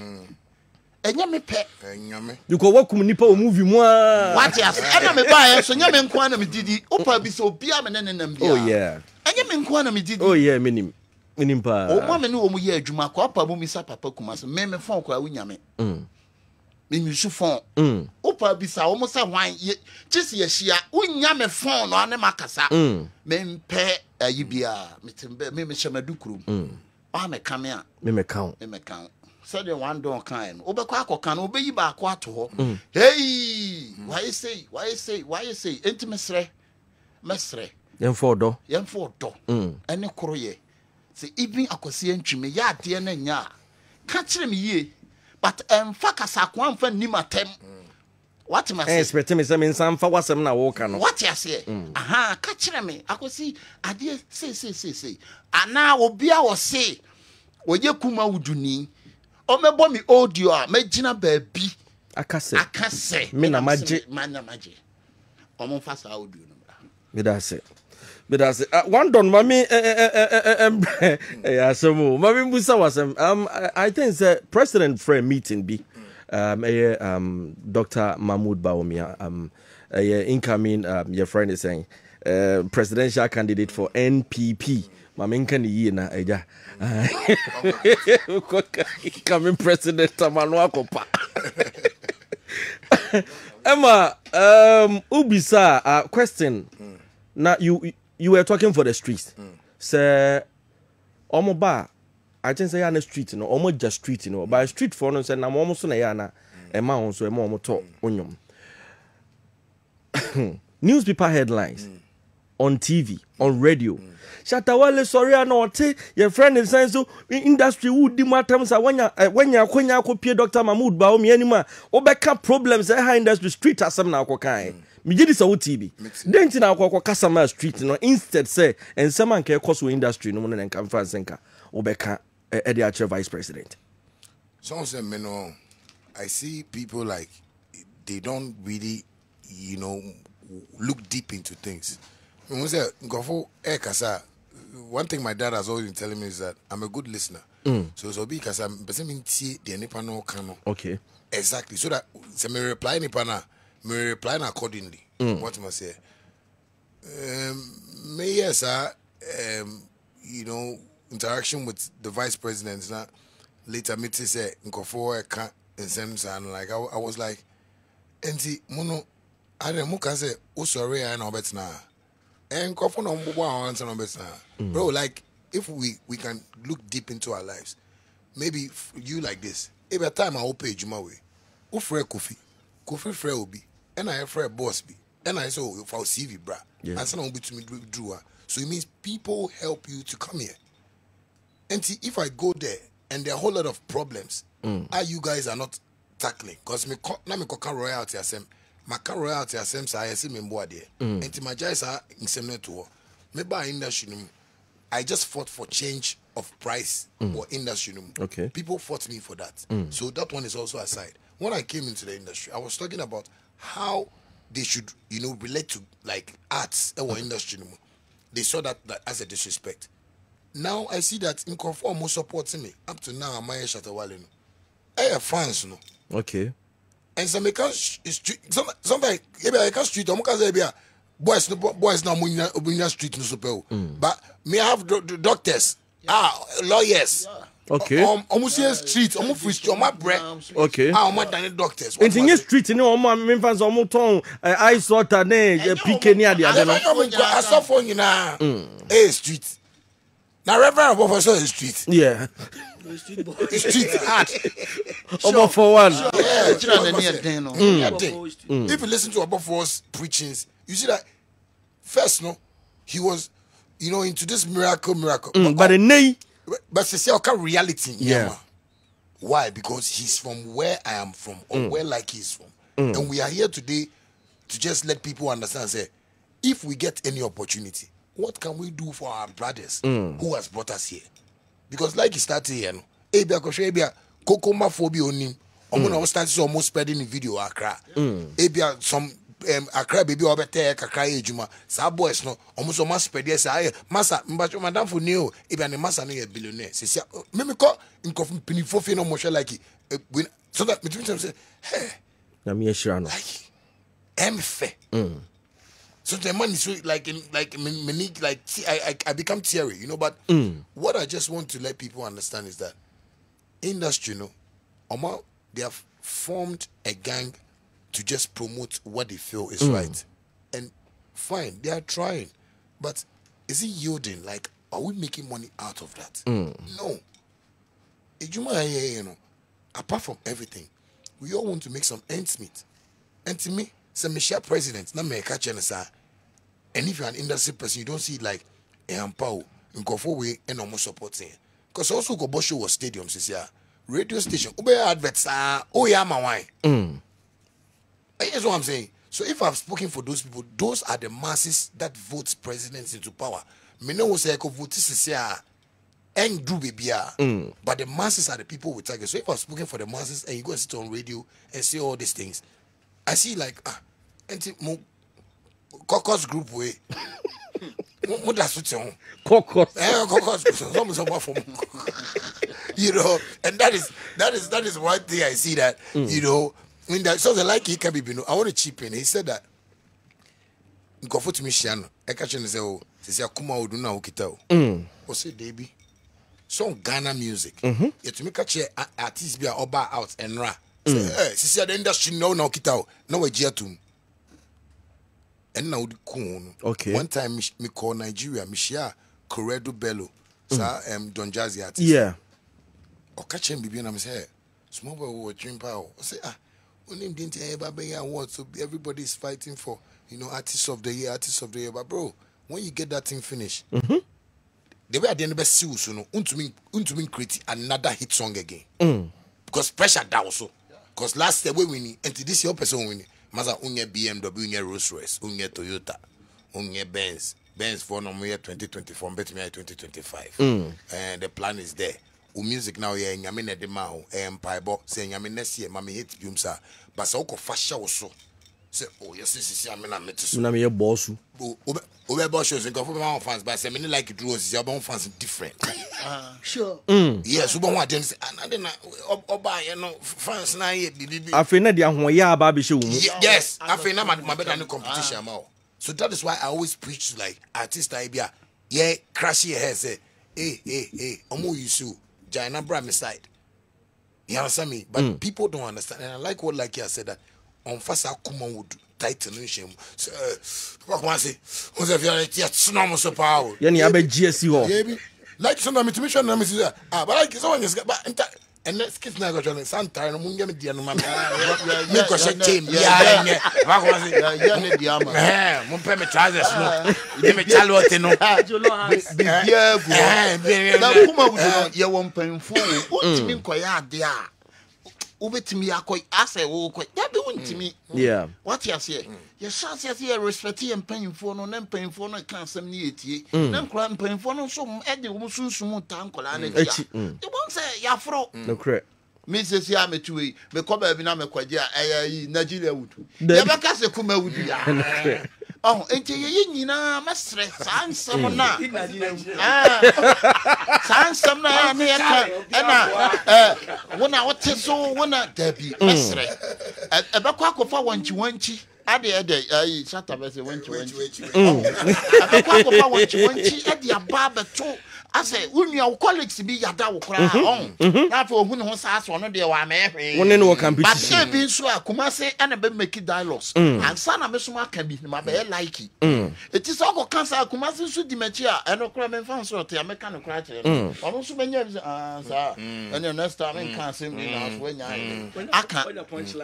Enye me pe. Enyame. You go wakum nipa o movie mu a. What yes? Ena me ba so nya me nko na me didi. Opa bi so bia me ne nam bia. Oh yeah. Enye me nko na me didi. Oh yeah, minim pa. O mo me ne o mu ye adwuma kwa pa mu mi sa papa Kumasi. Me fon kwa wunya me. Me mi su fon. Opa bi sa o mo sa hwan ye. Chisi ye hia. Wunya me fon no ane makasa. Me mpe ayi bia. Me tembe me hyemadu kurum. O me kame a. Me count. Me count. Said the one don't kind. Obekwa akoka no obeyi ba akwa to ho. Hey, why you say? Enti mesre. Yemfo do. Ene koro ye. Se even akosi entwime ya ade na nya. Ka kire me ye. But emfa kasa kwa amfa nimatem. What must say? Expect me say me nsam fa wasem na wo ka no. What you say? Aha, ka kire me. Akosi ade say. Ana obi a wo say. Woye kuma wuduni. O mebo mi audio a magina baabi akase me na maje o mo fasa audio no me da se one don mami asemo mami musa wasem I think the president for a meeting be Dr. Mahmoud Bawumia incoming your friend is saying presidential candidate for NPP mami nkan yi na eja coming president Tamanu Akopa. Emma, Ubisa, question. Now you were talking for the streets. Say, Omoba, I think say on the street, you know, almost just street, you know, by street for no say na almost na yana, Emma so Emma talk onyum. Newspaper headlines on TV, on radio. Shatta Wale sorry anote your friend is saying so industry would di matter say when ya kopie Dr. Mahmoud Bawumia anima obeka problems e high industry street asem na akokan me gidi say TV denti na akokọ customer street no instead say ensem anka ekoso industry no no nka mfa nka obeka e dey actual vice president. Some say me no, I see people like they don't really, you know, look deep into things. When say ngofo e kasa, one thing my dad has always been telling me is that I'm a good listener. So because I'm the nipa no kano. Okay. Exactly. So that say me reply nipa na, me reply accordingly. What must say? Me yes, you know, interaction with the vice president. Now later me to say ngofo e ka ensem and like I was like, enti mono, I don't know can say oh sorry I know better now. And bro, like if we can look deep into our lives, maybe you like this. Every time I open Juma way, who free Kofi free Obi, and I free boss be, and I say if I CV bra, and someone be to me drew. So it means people help you to come here. And see, if I go there and there are a whole lot of problems, you guys are not tackling, because me na me koka royalty asem. Maka royalty asem sa yesi memboa de enti majai sa nsemne to me ba industry no I just fought for change of price or industry no. Okay, people fought me for that. So that one is also aside. When I came into the industry, I was talking about how they should, you know, relate to like arts or industry no. They saw that as a disrespect. Now I see that in conform more supporting me up to now. I'm Shatta Wale no. I have fans no. Okay. And some because somebody I can street boys now munya street no super but me have doctors lawyers okay almost street almost free street my bread okay my than doctors in street ni omo me fans omo ton I sort na PK ni ade ade no I saw for you na street now reverend professor is street yeah street art over for one. If you listen to Above For's preachings, you see that first, no, he was, you know, into this miracle. But the name, but it's a reality. Yeah. Why? Because he's from where I am from, or where like he's from, and we are here today to just let people understand. Say, if we get any opportunity, what can we do for our brothers who has brought us here? Because like you started here, Ebia Kokoma phobia onim. Omo started almost spreading the video Accra. Ebia some Accra baby obete kakra ejuma. Sa boys no almost spread there say massa mbacho madam for new ebia ne massa no ye billionaire. Say me ko nkof pinifo fe no mo hwe like so that me say hey na me shira no. Like fair. So the man is like I become teary, you know. But what I just want to let people understand is that industry, you know, they have formed a gang to just promote what they feel is right, and fine, they are trying, but is it yielding? Like, are we making money out of that? No. You know, apart from everything, we all want to make some ends meet, and to me. So, Michelle President, not me catch and if you're an industry person, you don't see like a power in way and almost supporting. Because also Gobosho was stadiums this year, radio station, Ube adverts, oh yeah, my wine. That's what I'm saying. So if I've spoken for those people, those are the masses that votes presidents into power. Me no say I could vote this year and do baby, but the masses are the people we target. So if I've spoken for the masses and you go and sit on radio and say all these things. I see like caucus group way. What does it sound? Caucus. You know, and that is one thing I see that you know. When that so the like he can be I want to chip in. He said that go for to me Shiano. I catch and say oh, say Kuma would na ukita. O say Debbie. Some Ghana music. Yet to me catch artists be oba out and ra. Say the industry now kita now a jetum. And now the coon. Okay. One time me call Nigeria, me share Corredo Bello, Don Jazzy artist. Yeah. Or catch him be and say, small boy will dream power. I say only didn't ever be award, so everybody is fighting for artist of the year, But bro, when you get that thing finished, the way I didn't best see so no, unto create another hit song again. Because pressure that also. Because last year we win, and this year person win. Maza unye BMW, unye Rolls Royce, unye Toyota, unye Benz for no year 2024, bet me 2025. And the plan is there. Music now yeah, nyame na de ma ho empaibo say nyame next year mama hit jumsa. But so ko fasha also. Say oh yes I na meto. Na me ye boss. Obe boss shows go for my fans but say me like it was your fans different. Sure. Yes, we want to say na oba you know fans na here bibi. Afi na dia ho ya aba be she wo. Yes, afi na my better no competition ma. So that is why I always preach to like artists I be yeah crash your hair say hey omo you Jaina brought me side. You understand me? But people don't understand. And I like what like you said that on Fasa Kuma would tighten him. So what I say? Who's if you're tsunami so power? Yani abe GSC ho. Like sometimes to mission na me say but like someone is but and let's kiss na go to Santa no munga me dia no ma. Me ko se team. Yeah. What I say? Yeah ne dia ma. Mo pe me trousers no. Me chalo te no. Na Kuma would ye won penfo untimi nkoya ade a ubetimi akoy ase wo ko ya be untimi. Yeah. What you say? Ye chance ye respect ye penfo no na penfo no kan asem ne etie. Na nkora penfo no so e de wo sunsun ta nkola na dia. You won't say ya fro. No correct. Me say ya metuwe me ko ba bi na me kwaje ayi Nigeria wood. Ye be ka se Kuma wood ya. Oh, enti ye nyina mesre sansem na. Sansem na ya ne ka na wona wote so wona dabi mesre. E be kwa kofa wanchi ade ayi Shatta be say wanchi. E be kwa kofa wanchi ade aba beto ase unua colleagues bi yada wo kra na fa ohun ho sa so no de wa ma ehwe woni no competition but bi nso Kumasi and be make dialogues and sana me so aka bi ma be like it is all cancer Kumasi so di machi a eno kra me fan so te ameka no kra kire no so benya sa and next time in can sim ni na so nya aka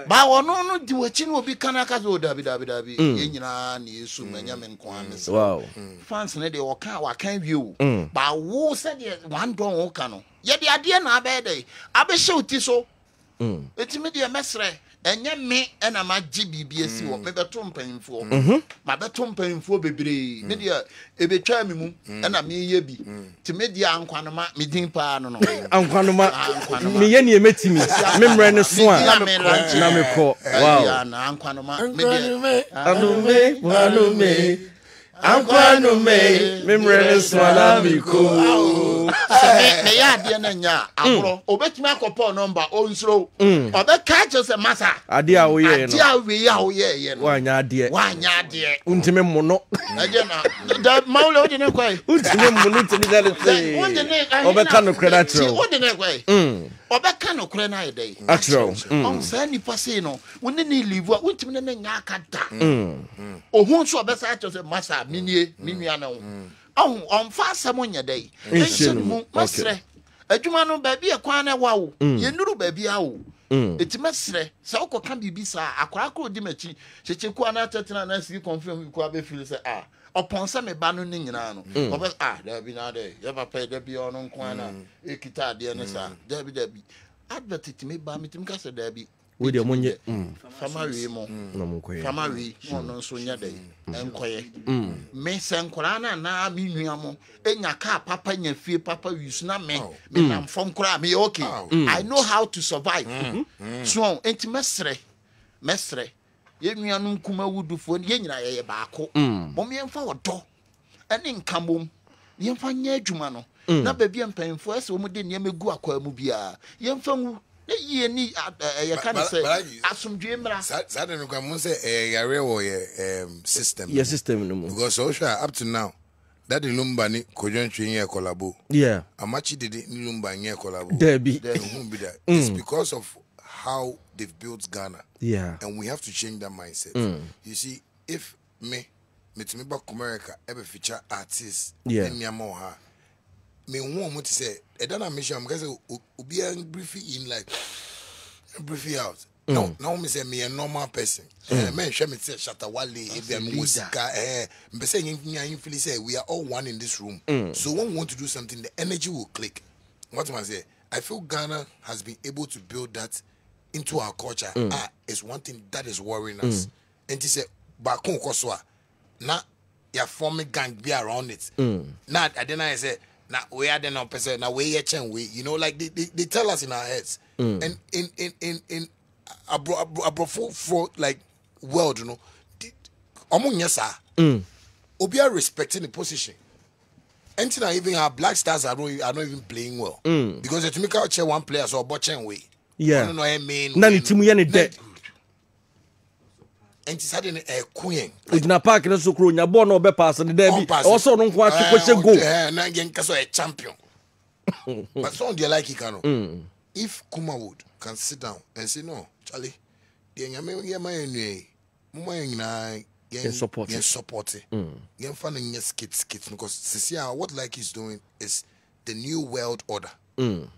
ba wono no di wachi no obi kana ka so dabi ye nyina na yesu manya me nko amese wow fans ne de wo kan view ba wo said one don wo ka no ye de ade na abede abehye uti so etimi de mesre enye me na ma gye bibia si wo me beto mpanimfo ma beto mpanimfo bebre me dia ebetwa me mu na me ye bi ti me dia ankwanoma me din pa no no ankwanoma me ye ne emetimi me mre ne so a na me ko wow na ankwanoma me dia anume Ankwanume, memre swala miko. Me ya de na nya abro. Obetimi akopọ number onsro. Obeka je se masa. Ade a wo ye no. Ade a we ya wo ye no. Wanya ade. Wanya ade. Untime mono. Aje na. Da mawle odi ne kwai. Untime mono tini dale say. Obeka no credit ro. Odi ne kwai. Obeka no kre na ide. Atro. On say ni pase no. Woni ni live a untime ne nya akada. Ohun so obesa je se masa minie na wo on fa asamo nya dai enshemu masre adwuma no ba bia kwan na wa wo ye nuru ba bia wo eti masre se ukoka bibisa akwara ko di machi checheku ana tetena na si confirm ku abe feel say oponsa me ba no ni nyina no obe da bi na de ye papa da bi ono nkwan na ekita ade ne sa da bi advert ti me ba mitim ka se da bi we de monye family mo no monkoye family no nso nya dai enkoye me senkora na mi nua mo enya ka papa nya fie papa wisu na me na mfom kora me okay I know how to survive so enti mesre ye nua no nkuma wudufo ye nyina ye baako bom ye mfa wodo ene nkambom ye mfa nya adwuma no na ba bia mpanfo ase wo mu de niam egu akwa mu bia ye mfa wu ye ni ye kan say asumdwe mra that no kwa mun say yare wo ye system no mo because social up to now that the lumba ni kojontwe ye collabo amachi dede ni lumba ye collabo there be that it's because of how they've built Ghana and we have to change that mindset you see if me to back America ever feature artists in Yamaha me won mo to say e dana mission am because obi an brief in like brief out now me say me a normal person me share me say Shatta Wale e be musica me say yin feel say we are all one in this room so when we want to do something the energy will click what am I say I feel Ghana has been able to build that into our culture is one thing that is worrying us and he say back on koswa na ya forming gang be around it now I then I say now we are the no person now we you know like they tell us in our heads and in a for like world you know among yesa obi are respecting the position until now even our black stars are not even playing well because to make out one player so botching way I don't know I mean nani timu ye ne de enti sade ne queen ujina park na so kro nya ball na obe pass ne da bi also no nko atwekwe go na yen kaso a champion but so they like he can if Kuma would can sit down and say no Charlie the nyame ye man enu mo man nyina yen support yen fan yen skits because see what like he's doing is the new world order in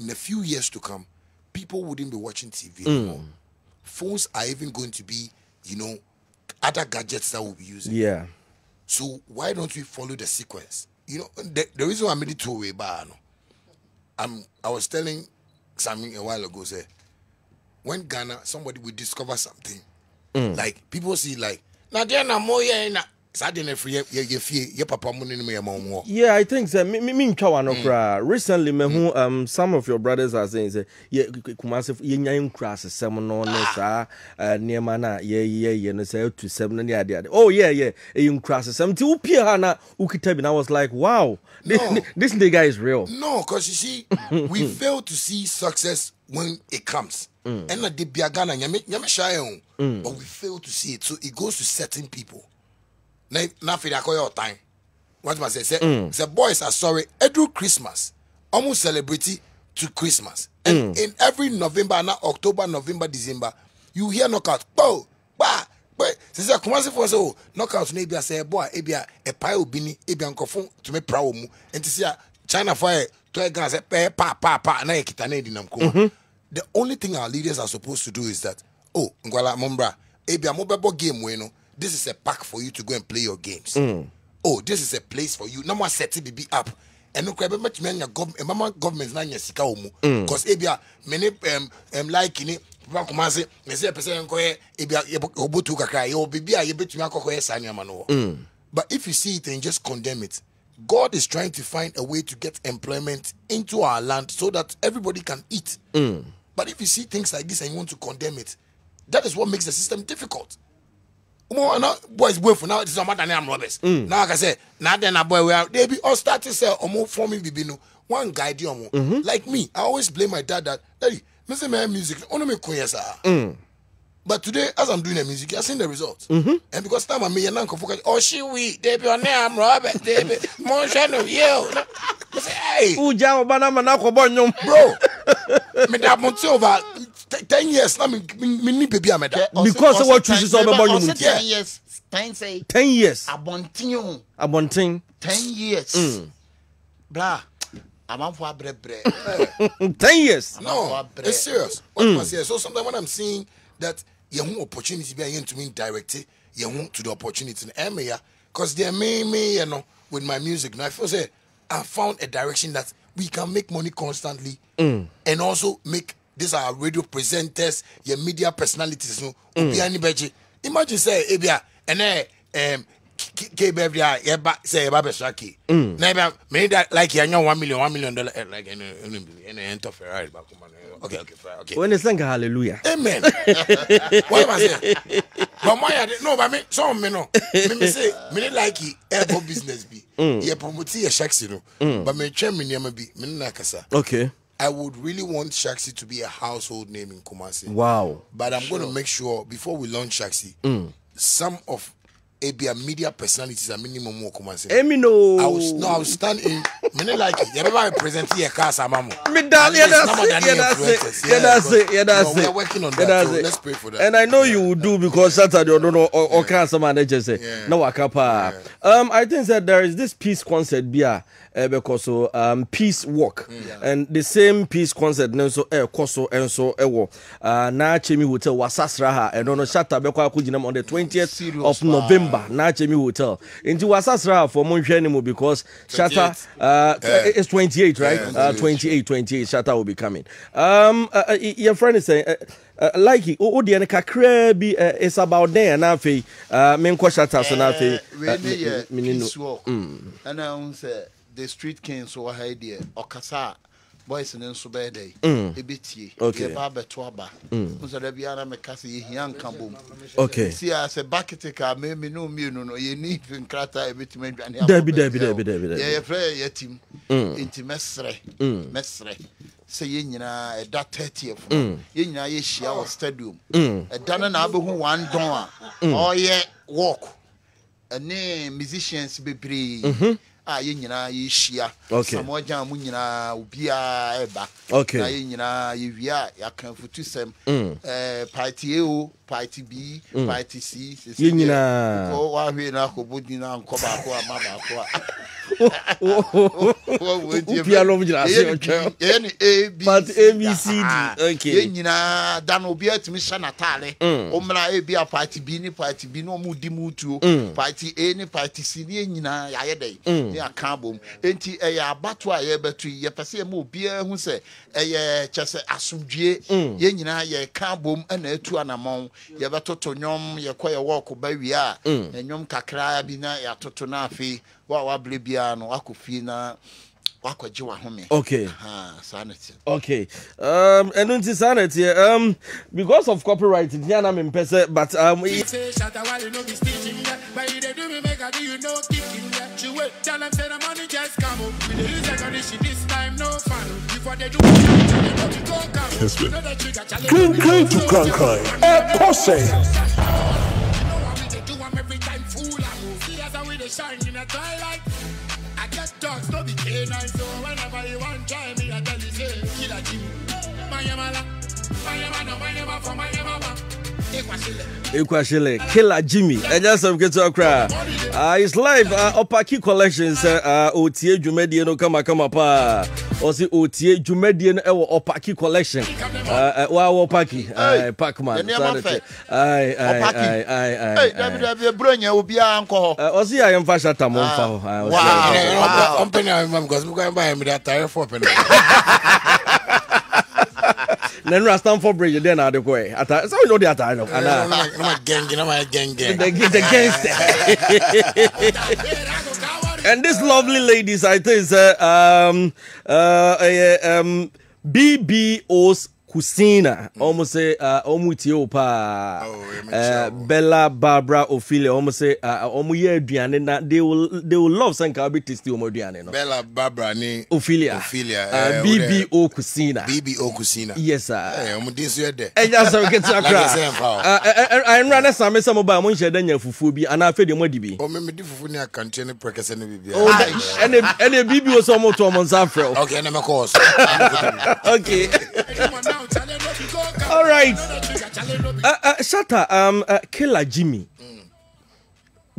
a few years to come people wouldn't be watching TV anymore. Phones are even going to be, you know, other gadgets that we'll be using. So why don't we follow the sequence? You know, the reason why I made it two-way bar, I was telling Sammy a while ago, say, when Ghana, somebody will discover something, like people see like, now they're not more yeah, I think so. Recently, some of your brothers are saying, Kumasi, you crass a salmon on near mana, and say to 7 and oh, you crass some two piana who could tell me. I was like, wow, this nigga is real. No, because you see, we fail to see success when it comes. And the Biagana, but we fail to see it. So it goes to certain people. Now for your time. What must I say? The boys are sorry. Every Christmas, almost celebrity to Christmas. And in every November, now October, November, December, you hear knockout. Bow, bah, but since I Kumasi for so knockout, maybe I say boy, maybe a pile bini, maybe uncle phone to me proud and to see China fire to a gun say pa na kitane dinamko. The only thing our leaders are supposed to do is that ngwala mombra, maybe a mobile game bueno. This is a pack for you to go and play your games. Oh, this is a place for you. No more setting the be up no crab much men government na nya sika omu because ebia many like ni Kumasi me say person ko ebia obotu kakra ye obibia ye betumi akoko sa nyama no. But if you see it and just condemn it, God is trying to find a way to get employment into our land so that everybody can eat. But if you see things like this and you want to condemn it, that is what makes the system difficult. Boys, boy, for now it's not matter. I'm robbers. Now I can say, now then, boy, we are they be all start to say, forming bibino. One guy, like me, I always blame my dad that, Daddy, listen, my music, only me koyesa. But today, as I'm doing the music, I've seen the results. And because time I'm me and uncle focus, oh, they be on there, I'm Robert, they be more shadow, you. Hey, bro, me that months over 10 years. Now me baby I'm because of what chooses over you. 10 years. 10 years. Abonting. 10 years. Blah. I'm for bre. 10 years. No, it's serious. What must say? So sometimes when I'm seeing that you have opportunity be to me directly, you want to the opportunity in area because they me, you know, with my music. Now I feel say I found a direction that we can make money constantly and also make these are radio presenters, your media personalities. No, imagine say Ebia and say about Shaki. Never made that like you know $1 million like in Ferrari. Okay. When they sing hallelujah. Amen. What was it? But my no, but me some me no. Me say me like it airport business be. You promote your Shaxi no. But me try me never be me na kasa. Okay. I would really want Shaxi to be a household name in Kumasi. Wow. But I'm going to make sure before we launch Shaxi, some of ABA media personalities are minimum more Kumasi. No. I was standing. Me like it. You ever present here cars amamu? That's it. We are working on that. So let's pray for that. And I know you will do because Saturday or don't know or can some manager say no akapa. I think that there is this peace concert bia because so peace walk and the same peace concert so koso and so ewo na Chemi Hotel wasasra and no Shatta Wale akujina on the 20th of November na Chemi Hotel into wasasra for monhwene because Shatta it's 28 right 28 Shatta will be coming. Your friend is saying like the kakra bi is about there na fe menko Shatta so na fe peace walk and I say the street king so hide there okasa boys in so bad day ebetie okay baba to aba so da bia na me kase ye hian kambom okay see as a bucket ka me no no ye need nkrata ebetime dwane Debi ye frɛ ye team inti mesre say ye nyina da 30th ye nyina ye hia wa stadium da na abehu one don a oye walk ane musicians bebre ye nyina ye hia samo jan mu nyina obia eba na ye nyina ye wia ya kan futu sem party A party B party C ye nyina ko wa hwe na ko bodi na nko ba ko ama ba ko piano mjira ye ni A B C D okay ye nyina da no obia timi sha natale o mra e bia party B ni party B no mu di mutuo party A ni party C ni nyina ya ye dai ya kan bom enti ya abato a ye betu ye pese ma obia hu se ye chese asomdue ye nyina ye kan bom na atu anamon ye betoto nyom ye koye walk ba wi a nyom kakra bi na ya toto na afi wa blebia no akofie na wakwaje wa home okay sanity okay and unti sanity because of copyright diana me pese but say Shatta Wale no be stitching but you dey do me make I do you no kicking you wait tell them say the money just come up we dey use condition this time no fun before they do Kessben Clean to Crank Posse shine in a twilight. I get dogs, don't be canine, so whenever you want try me, I tell you say, Killer Jimmy. For my Equashile, Killer Jimmy. I just have to cry. It's live. Opaki collections. Otie Jumedian no kama pa. Osi Otie Jumedian Opaki collection. Wow, Opaki. Pacman. Aye. Bronya Ubia uncle. Osi I am Shatta Wale. Wow. I'm paying because I'm going to buy me that tire for penny. Then Rastam for bridge, then I do go. So you know the attire. I'm gang. The gangster. And this lovely ladies, I think, BBO's Kusina, almost say Omutiopa, Bella Barbara Ophelia, almost say Omuye Diana. They will love Sankabi Tisti Omodiana. Bella Barbara ni Ophelia, BBO Kusina. Yes, sir. And just so get to I ran some about Muncha Daniel Fufubi and I fed the Modibi. Oh, maybe Fufunia continue practicing. And a BB was almost on Zafro. Okay, and I'm a course. Okay. All right. Shatta, Killer Jimmy.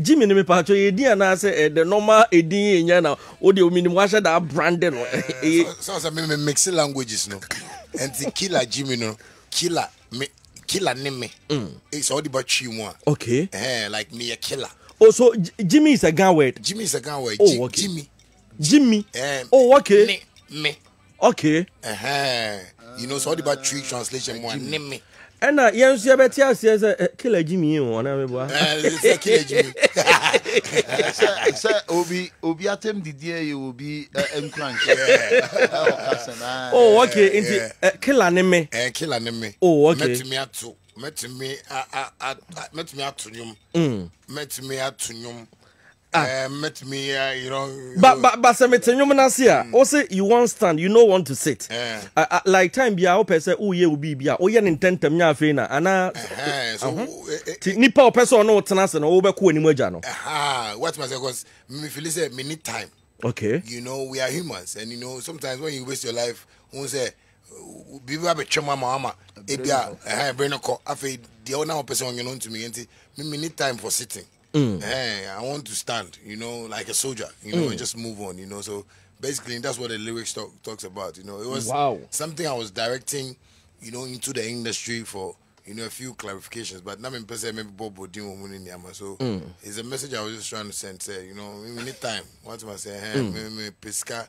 Jimmy, me pacho edi na say the normal edi nya na o de ominim wa sha da branded no. So me mix languages no. And the Killer Jimmy no. Killer name. It's all about you. Okay. Like me a killer. Oh, so Jimmy is a gun word. Jimmy is a gun word. Oh, okay. Jimmy. Oh, okay. Me. Okay. You know, so all about tree translation one name me. And yes, you better says Killer Jimmy on Killer Jimmy. Sir, Obi atem Didier, you will be crunch. Oh, okay. Into Killer name. Killer name. Oh, okay. Met me you know. But some also you won't stand, you don't want to sit. Like time be our person, oh, yeah, will be oh, yeah, intent to me, Fena, and Nipa person no tenants and over cool anymore. What must I cause me feel say me need time. Okay. You know, we are humans, and you know, sometimes when you waste your life, one say, people have a chama mama, ebia, brain a call, after the owner person you know to me, and me need time for sitting. I want to stand, you know, like a soldier, you know, and just move on, you know. So basically, that's what the lyrics talks about, you know. It was something I was directing, you know, into the industry for, you know, a few clarifications. But now I'm maybe Bob would do so it's a message I was just trying to send. Say, you know, we need time. What am I saying? Me pesca,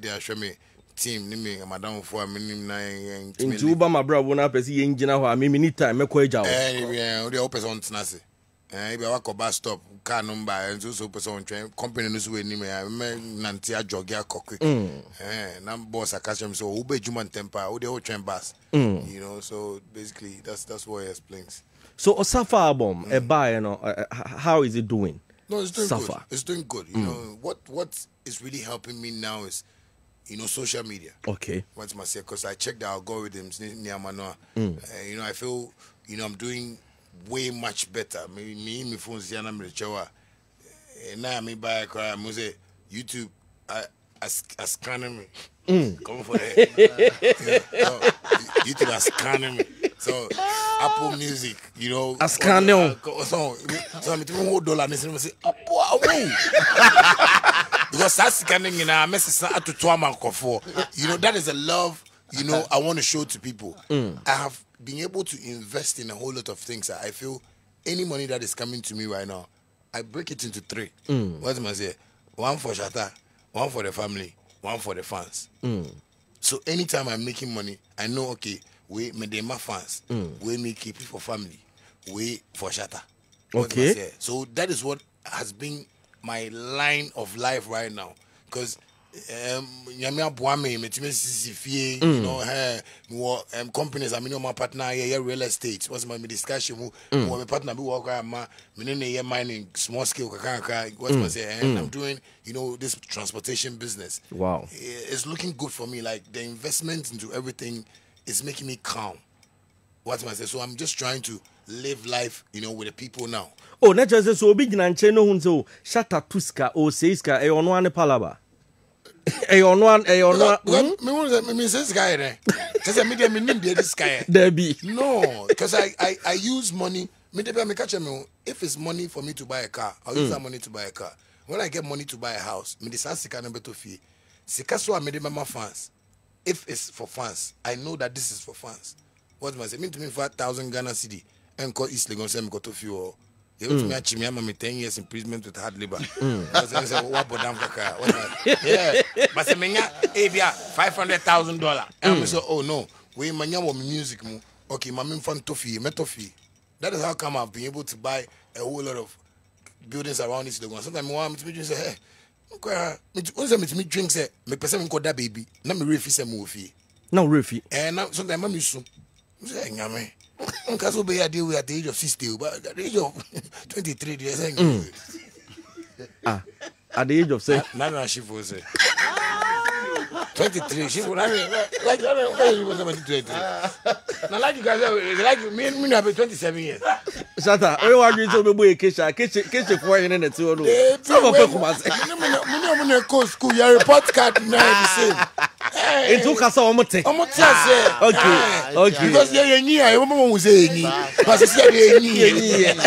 they are showing me team. Me, madam for me nine. Into Uber, my brother, when I see engine, I mean, need time. Me quite out. Yeah, they open on Snazzy. If I walk a bus stop, car number, and also person train company news with me. I Nantia Jogia quick. Nam boss, I catch him so Ube Juman temper, or the whole train bus. You know, so basically that's what he explains. So Safa album, a buy, you know, how is it doing? No, it's doing Safa. good. It's doing good. You know, what is really helping me now is, you know, social media. Okay. What's my say? Because I checked the algorithms near Manoa. You know, I feel, you know, I'm doing way much better. Me phones yana me chawa. Now me buy a car. Me say YouTube scanning me. Come for that. YouTube scanning me. So Apple Music, you know, scanning. So me take $1 and say, because that's scanning in a message at to Tuama for. You know, that is a love. You know, I want to show to people. I have been able to invest in a whole lot of things. I feel any money that is coming to me right now, I break it into three. What am I say? One for Shatta, one for the family, one for the fans. So anytime I'm making money, I know, okay, we me my fans, we make it for family, we for Shatta. Okay. So that is what has been my line of life right now. Because you know, companies, I mean, my partner here, real estate. What's my discussion? My partner be working, mining, small scale. What's my say? And I'm doing, you know, this transportation business. Wow, it's looking good for me. Like the investment into everything is making me calm. What's my say? So I'm just trying to live life, you know, with the people now. Oh, not just so big and cheno hunzo Shatta Tuska or Seiska, a on one palaba. Me this guy there. Because I mean this guy. There be. No, because I use money Me catch me. If it's money for me to buy a car, I'll use that money to buy a car. When I get money to buy a house, me decide sika number to fee. Sika so I made my fans. If it's for fans, I know that this is for fans. What must I mean to me 5,000 Ghana cedi and call East Lagos and go to feel. They want me actually me 10 years imprisonment with hard labor. I say what about damn kaka? Yeah, but say me nya 500,000 and I say oh no, we manya wo music mu. Okay, my main fan toffee, metoffee. That is how come I've been able to buy a whole lot of buildings around East Lagos. Sometimes I want me to say hey. Me drink say me person ko da baby na me refi say mo fi na refi na sometimes me so say nyame nka so be ya deal at the age of 60 but at the age of 23 years at the age of say na she for say 23 she for like she was 23 now like you guys like me have 27 years Shatta we want you to be boy Kesha for in the two no some of Kumasi me no school your report card na the same it took us omote okay because you yin I mama will say yin but she said yin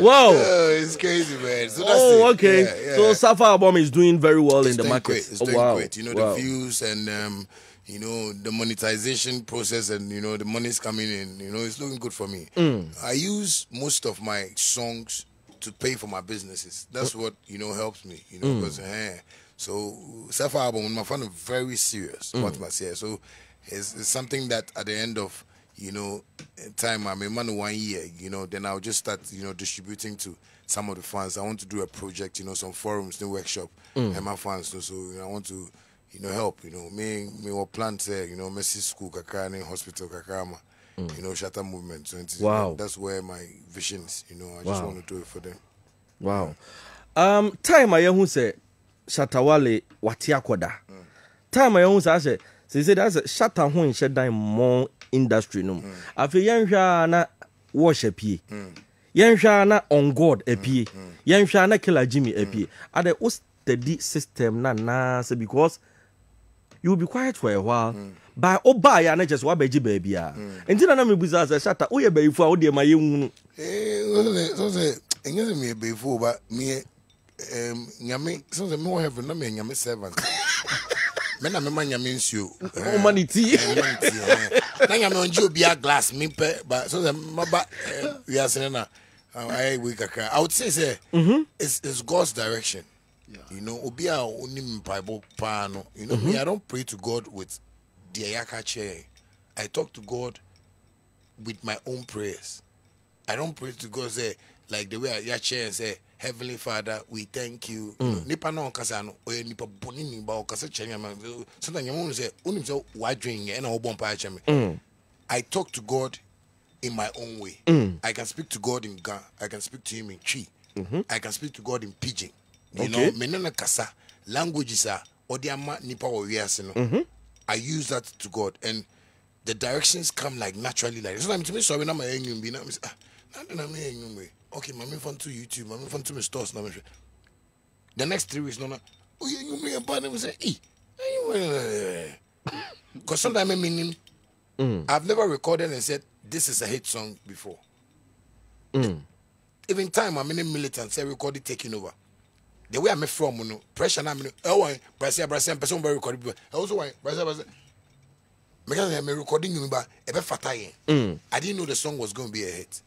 wow it's crazy man so that's it. Okay so Safa album is doing very well in the market great. It's doing great you know the views and you know the monetization process and you know the money's coming in you know it's looking good for me. I use most of my songs to pay for my businesses. That's what you know helps me you know because so Safa album my fan very serious what must say so it's something that at the end of you know time I'm a man 1 year you know then I'll just start you know distributing to some of the fans. I want to do a project you know some forums new workshop and my fans so you know, I want to you know help you know me or plant there you know Messi school kakani hospital kakama you know Shatta movement so wow you know, that's where my vision is you know I just want to do it for them. Wow time I who say Shatta Wale watiakoda time I who say that's Shatta ho in shedan more industry no afi yenhwa na worship pie yenhwa na on God apie yenhwa na Killer Jimmy apie at the steady system na say because you will be quiet for a while by oba ya na just wa beji baby a entina na me buza say Shatta wo ye bayifu a wo de ma ye hunu so say enye me bayifu ba me nyame so say me have na me nyame servant me na me ma nyame nsuo humanity na nyame onji obi a glass me pe but so say maba we are saying na I would say it's God's direction. You know, Obia onim Bible pano. You know, me I don't pray to God with the ayaka chair. I talk to God with my own prayers. I don't pray to God say like the way I chair and say, Heavenly Father, we thank you. Nipa no kasano o nipa boni ni ba o kasa chenya man. Sometimes you want to say, unim say why drink and o bon pa cheme. I talk to God in my own way. I can speak to God in Ga. I can speak to him in Chi. I can speak to God in Pidgin. You know, menena kasa languages are odiama nipa wo wiase no. I use that to God and the directions come like naturally like. Sometimes to me so na my enyum bi na me na me enyum we. Okay, my fun to YouTube, my fun to my stores na me. The next 3 weeks no oh you me about me say because sometimes I mean I've never recorded and said this is a hit song before. Even time I'm in a militant say recorded taking over. The way I'm from, you know, pressure na me. Oh, Brazil, person very recorded. Also, why Brazil. Because I'm recording you, but I didn't know the song was going to be a hit.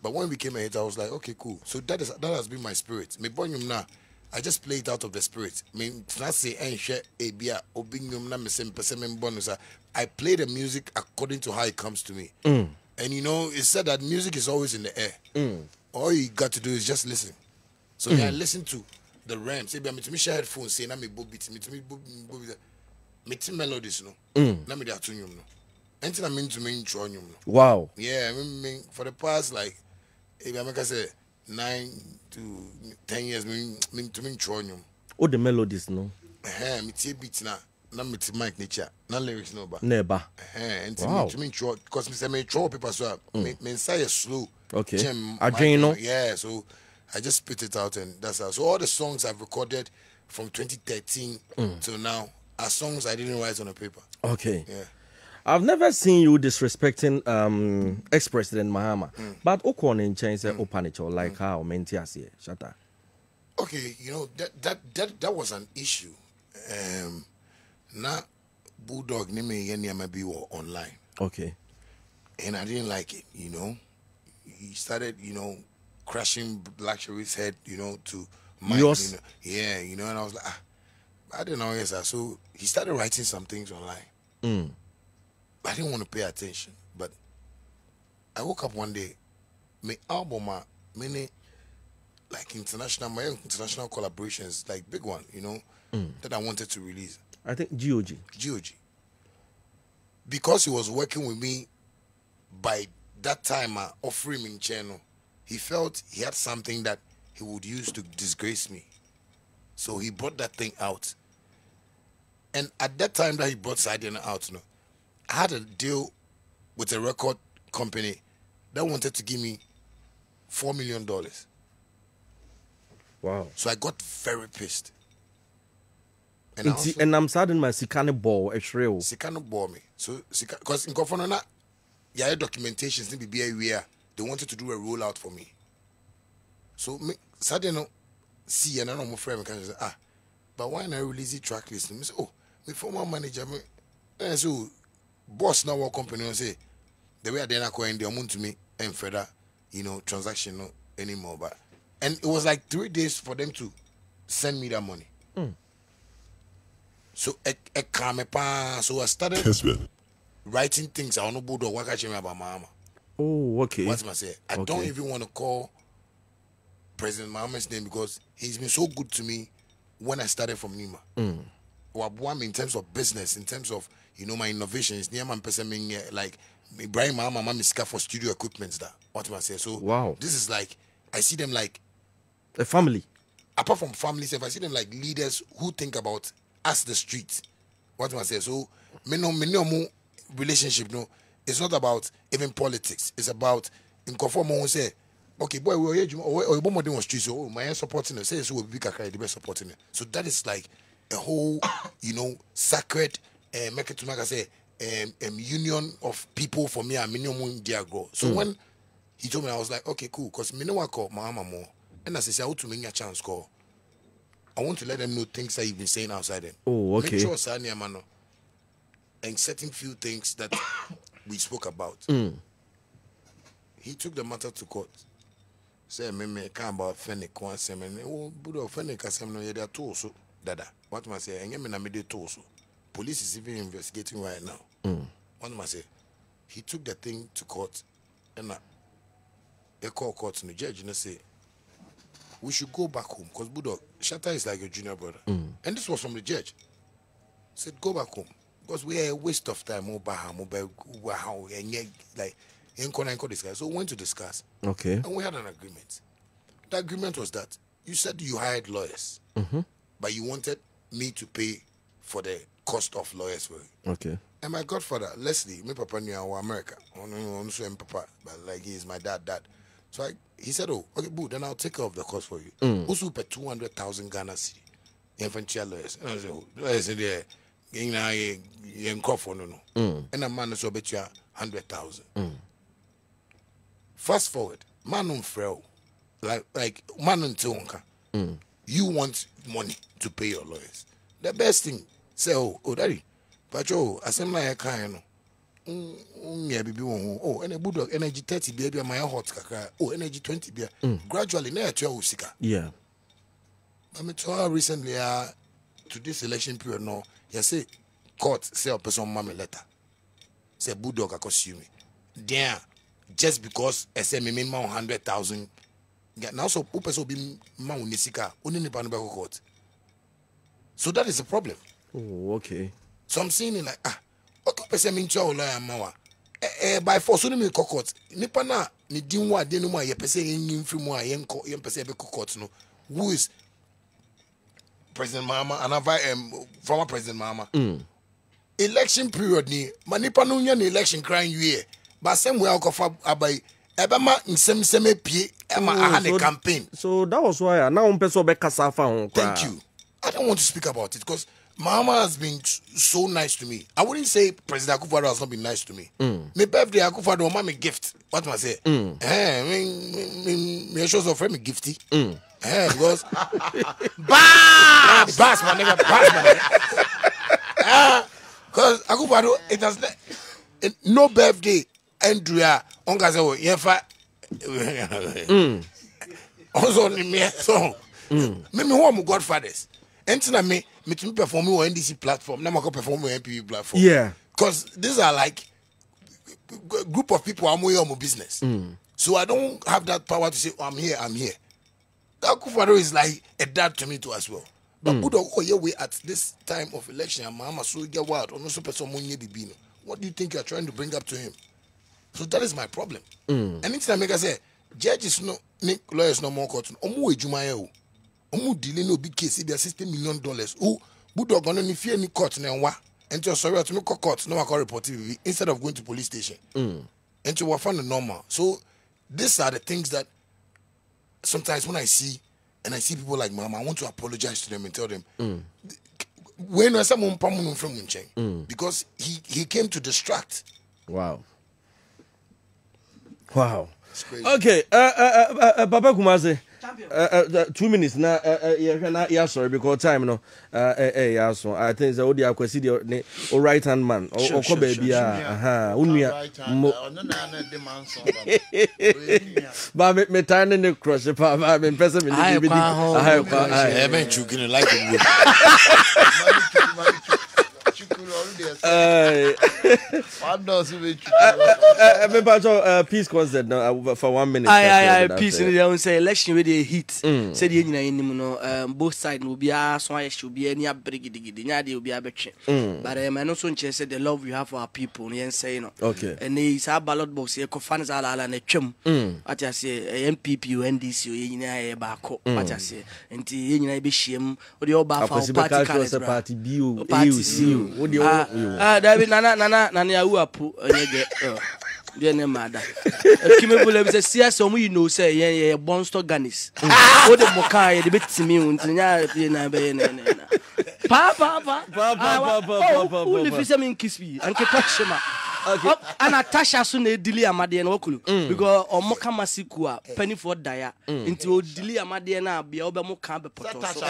But when we became a hit, I was like, okay, cool. So that has been my spirit. Me born now, I just play it out of the spirit. Me not say share a beer or being na me same person bonus. I play the music according to how it comes to me. And you know, it's said that music is always in the air. All you got to do is just listen. So I listen to the rhymes. Say, me share headphones. Say, na me bo beat. Me melodies no. Na me da tunyum no. Anything I mean to me intro nyum no. Wow. Yeah, I mean for the past like, if I make say 9 to 10 years, me to me intro nyum. Oh, the melodies no. Me tie beat na me tie mic nature. Na lyrics no ba. Never. And to me intro because me say me intro people so me say slow. Okay. Adreno. Yeah, so I just spit it out and that's how. So all the songs I've recorded from 2013 till now are songs I didn't write on a paper. Okay. Yeah. I've never seen you disrespecting ex-president Mahama, but Okon in change Opanicho like how Mentias Shatta. Okay, you know that was an issue. Now Bulldog maybe were online. Okay. And I didn't like it, you know. He started, you know, crashing Luxury's head, you know, to my, yours. You know, yeah, you know, and I was like, I didn't know, yes, so he started writing some things online. I didn't want to pay attention, but I woke up one day, my album, many like my international collaborations, like big one, you know, that I wanted to release. I think GOG. Because he was working with me by that time, offering me channel, he felt he had something that he would use to disgrace me. So he brought that thing out. And at that time that he brought Sidian out, you know, I had a deal with a record company that wanted to give me $4 million. Wow. So I got very pissed. And I'm saddened my Sikane ball, Sikane ball me. So, because in Kofonona, yeah, documentations, they wanted to do a rollout for me. So, suddenly, see, and I know my friend can say, but why not release the track list? And I say, my former manager, so, boss now our company, and say, the way I didn't go in, they want to me and further, you know, transaction no anymore. But, and it was like 3 days for them to send me that money. So so I started Kessben. Writing things I don't know what I about Mahama. Oh, okay. What's my say? I don't even want to call President Mahama's name because he's been so good to me when I started from Nima. In terms of business, in terms of, you know, my innovations, like Ibrahim Mahama Mamiska for studio equipments that. What am I say? So wow. This is like I see them like a family. Apart from families, if I see them like leaders who think about us the street. What am I say? So many relationship, no, it's not about even politics. It's about in conform who say, okay, boy, we're here or on street, so my supporting it. Say so we'll be the best supporting it. So that is like a whole, you know, sacred make it to make I say union of people for me and minimum dear grow. So when he told me, I was like, okay, cool, because me no one call my mama more. And I say, I want to make a chance call. I want to let them know things that you've been saying outside them. Oh, okay. Make sure, Sanya Mano, and certain few things that we spoke about. He took the matter to court. Say, me can't about Fennec one semen. Oh, Buddha Fennec, I say, no, you're too so. Dada, what must I say? And you made it too so. Police is even investigating right now. What must I say? He took the thing to court, and they call court, and the judge, and say, we should go back home because Buddha Shatta is like your junior brother. And this was from the judge. Said, go back home because we are a waste of time. So we went to discuss. Okay. And we had an agreement. The agreement was that you said you hired lawyers, but you wanted me to pay for the cost of lawyers for you. Okay. And my godfather, Leslie, my papa knew our America. Papa, but like he is my dad. So he said, oh, okay, boo, then I'll take care of the cost for you. Also pay 200,000 Ghana cedi. Infantry lawyers. And I said, oh, lawyers in there, and a man is bet you 100,000. Fast forward, man on frail, like man on tonka. You want money to pay your lawyers. The best thing, say, oh, daddy, but I said, my kind. Oh, and a bulldog energy 30 baby, my hot kaka. Oh, energy 20 beer. Gradually, now to usika. Yeah. I mean, to recently, to this election period, no, you say, court say a person mammy letter. Say, bulldog, I cost you me. There, just because I say, me minimum 100,000. Now, so, person be man nisika, only the Panama court. So that is the problem. Oh, okay. So I'm saying, like, person mean chow lawyer mawa. By force only me court. Nipa na ni dinwa denuma ye person yin free mo yen person be court no. Who is President Mahama and former President Mahama? Election period ni manipa no nya election crying year. But somewhere alkofa abai ebema nsem pie ema aha campaign. So that was why now person be kasa fa ho. Thank you. I don't want to speak about it because Mama has been so nice to me. I wouldn't say President Akufo-Addo has not been nice to me. My birthday, Akufo-Addo, mama me gift. What must I say? Me shows of friend me gifty. Because bass my nigga, bass my nigga. Because Akufo-Addo, it has no birthday. Andrea, Uncle say, yefa. Also, me so. Me who am godfathers. Entina me to perform on NDC platform. Now I go perform on MPV platform. Yeah. Because these are like group of people I'm on my business. So I don't have that power to say, oh, I'm here. Akufo-Addo is like a dad to me too as well. But we at this time of election, Mama so get wild. What do you think you're trying to bring up to him? So that is my problem. Anytime I say, judges no, lawyers no more court. Omu delay no big case, be $60 million. Who Budog on any fear any court now? And you're sorry to make court, no, I call report instead of going to police station. And you were found normal. So these are the things that sometimes when I see people like Mama, I want to apologize to them and tell them when I someone from because he came to distract. Wow. Okay, Papa Kumasi. 2 minutes now. Yeah, sorry because time no. Yeah, so I think the audio question the right hand man or baby. But me turn in the cross. Papa, me person me. I peace concert now for 1 minute. Peace in the say election with the heat. Say the both sides will be so I should be any brigade. Will be a betray. But I also say the love we have for our people. Say no. Okay. And it's a ballot box here. Fans are all and a chum. I just say MPP NDC in a backo. I just say and the be shame or the old party David Nana who are poor. Then mother. Kimebule be say some you know say yeah Bonsto Ganis. O de Mokai the bit to me untinya na be na. Papa. Who if you mean kiss me and touch him. Okay. And Natasha soon delay amade na okulu because omoka masiku a penny for dia nti o delay amade na bia obemo kan be poto so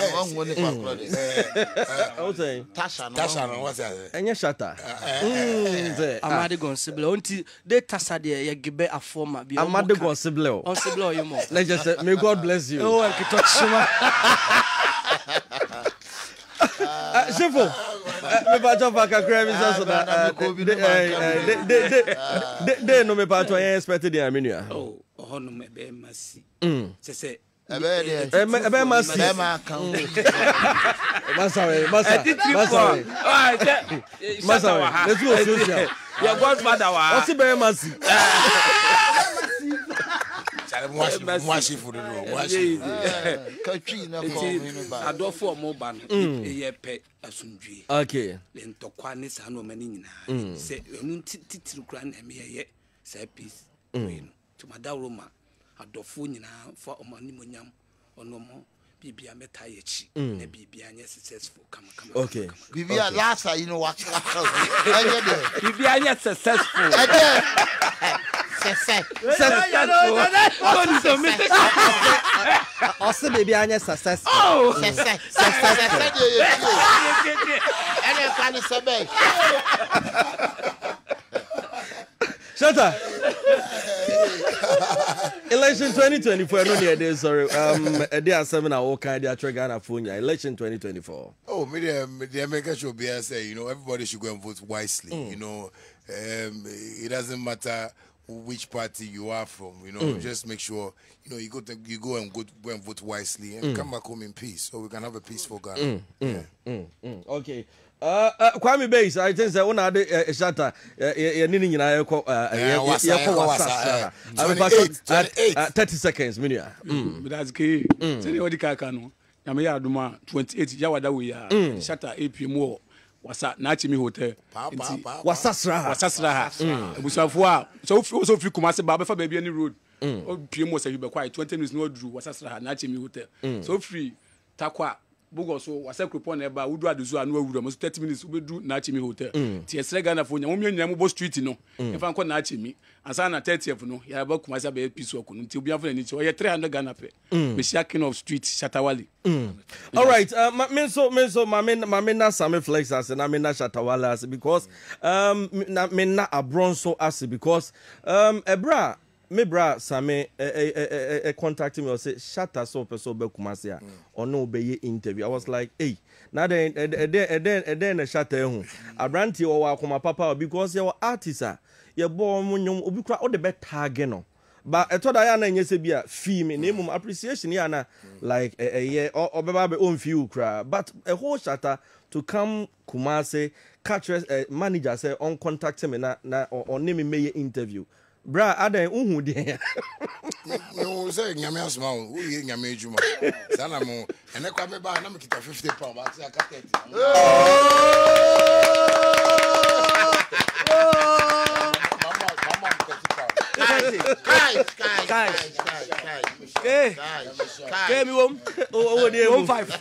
Tasha no what's that enye Shatta amade gonsible nti de Tasha de ye gibe afoma bia amade gonsible on sible you more let's just say may God bless you oh and touch Shefo, me pato fa kakra mi so na de no me pato yen expect the aminua oh no me be masi se ebe masi be ma kan masa let's go social your godfather wa o si be masi Mwashi for the room. Adolfo Moban, a pet asundri. Okay. Then Tokwanis and Romanin. Say, Titu Grand and me yet, say peace. To Madame Roma, Adolfo for Omanimunium or no more. Bibia metayechi, Bibia successful. Come. Okay. Bibia last, you know what? Bibia successful. Also, baby, I'm successful. Oh, Shatta. Election 2024. No near there. Sorry. There are 7 hours. Kind of Ghana phone. Election 2024. Oh, the America should be say. You know, everybody should go and vote wisely. You know, it doesn't matter which party you are from, you know, just make sure, you know, you go and vote wisely and come back home in peace, so we can have a peaceful Ghana. Okay. Kwame Base, I think that one other Shatta, Nini and I call 30 seconds, Minia. But that's key. Tell what the Kakano. Yamia Duma 28 Yawada we are Shatta AP more. Wasa Nachimi Hotel. Wasasra. Busafua. So free Kumasi Baba for baby any road. Oh, Pimo say you be quiet 20 minutes no drew Wasasra Nachimi Hotel. So free Takwa Bugo so wasa kupon eba wudu aduzo anu awura mo 30 minutes ubedu na Achimi hotel ti esre Ghana fo nya mo mia mo street no e fa nko na Achimi ansa na 30th no ya ba Kumasi aba piece work no ti obi afo na ni ti o ye 300 Ghana pe me sia king of street Shatta Wale. All right, me na Sammy Flex as na me na Shatta Wale as because me na Abronso as because ebra me bra Sammy contact me or say Shatta so person be Kumasi a ono be interview. I was like, hey, now then Shatta ehu abranti o wa akoma papa because your artist ye bo munyum obi kura o de be tag no. But I thought I na nyese bia fee me name appreciation ya na like a year or be own few cry. But a whole Shatta to come Kumasi catch manager say on contact me na or name me interview. Bra adan uhu de no say nyame asma wo ye nyame ejuma sana mo ene kwa me ba na me kita 50 pound ba say aka 30 Guys, me won. Oh, they 15.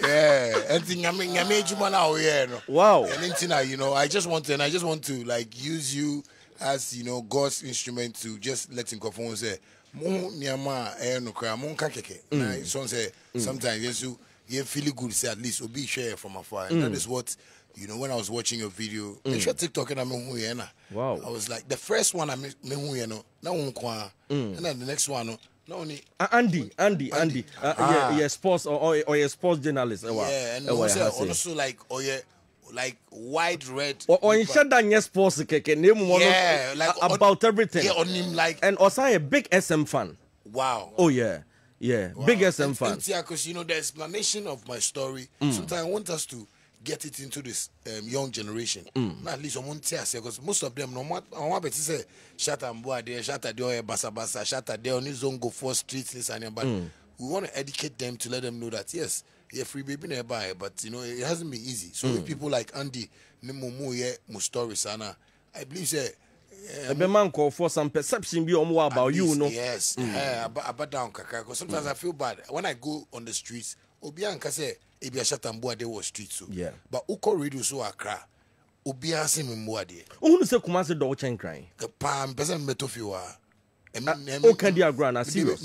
Yeah, and nyame ejuma na o ye no. Wow. And you know, I just want to like use you as, you know, God's instrument to just let him go phone say mo niama no kra mo nka keke. Na so say sometimes you feel good say at least obi share from afar. And that is what, you know, when I was watching your video, TikTok and wow. I was like, the first one I me no one kwa, and then the next one no only Andy. Yeah, sports or your sports journalist. Yeah, and also like like wide red. Or in Shatta sports keke name one about everything. Yeah, on him like and also a big SM fan. Wow. Oh yeah. Yeah, wow. Big SM fan. Because you know the explanation of my story. Sometimes I want us to get it into this young generation. Not at least someone tells because most of them no matter say Shatta Mboa there, Shatta there, basa Shatta there on his own go for streets this and but we want to educate them to let them know that yes, yeah, free baby nearby, but you know it hasn't been easy. So if people like Andy, Nemomo yeah, story sana, I believe say a man call for some perception be about least, you know. Yes, about down kaka. Because sometimes I feel bad when I go on the streets. Obianka say Ebia Shatta Mboa there was street so. Yeah. But uko radio so Accra. Obia se Mboa there. Who say Kumasi do chen crying? Pam person metofiwa. Okay, dear grana serious.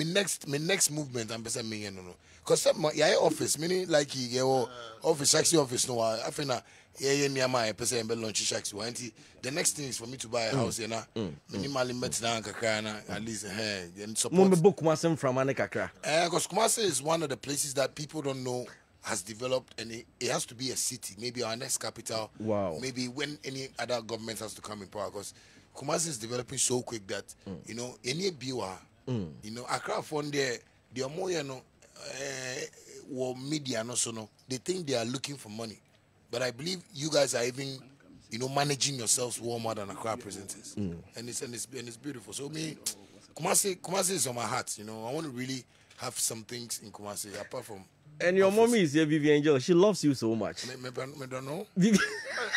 My next movement I'm person me no. Cause my office meaning like you office sexy office no I feel na near my person be launch sexy one. The next thing is for me to buy a house na minimally met na kakra na at least and support. Mo book Kumasi from ane kakra. Cause Kumasi is one of the places that people don't know has developed, and it has to be a city, maybe our next capital. Wow. Maybe when any other government has to come in power, because Kumasi is developing so quick that you know any biwa, you know Accra fund there, the more you know, media no so no, they think they are looking for money, but I believe you guys are even, you know, managing yourselves more than Accra presenters, and it's beautiful. So me, Kumasi is on my heart. You know, I want to really have some things in Kumasi apart from. And your mommy is here, Vivian Joe. She loves you so much. Me don't know.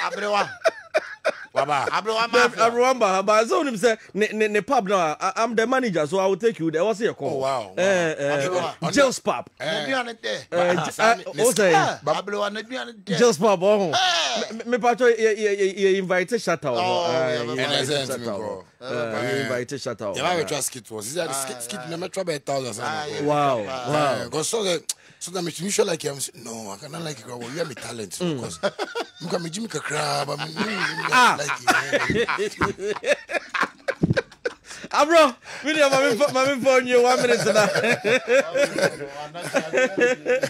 Abrewa. Abrewa, but I told him say ne pub now. I'm the manager, so I will take you there. What's your call? Oh wow. Jill's pub. Jill's pub. Oh. Me patro you invited Shatta. You invited Shatta. Yeah, I just skit was. Is that skit? Me try by 1,000. Wow. Because so that makes me sure like no, I cannot like it. Well, you have me talent because you can make Jimmy cry, but like it. Bro, we need my phone you 1 minute now.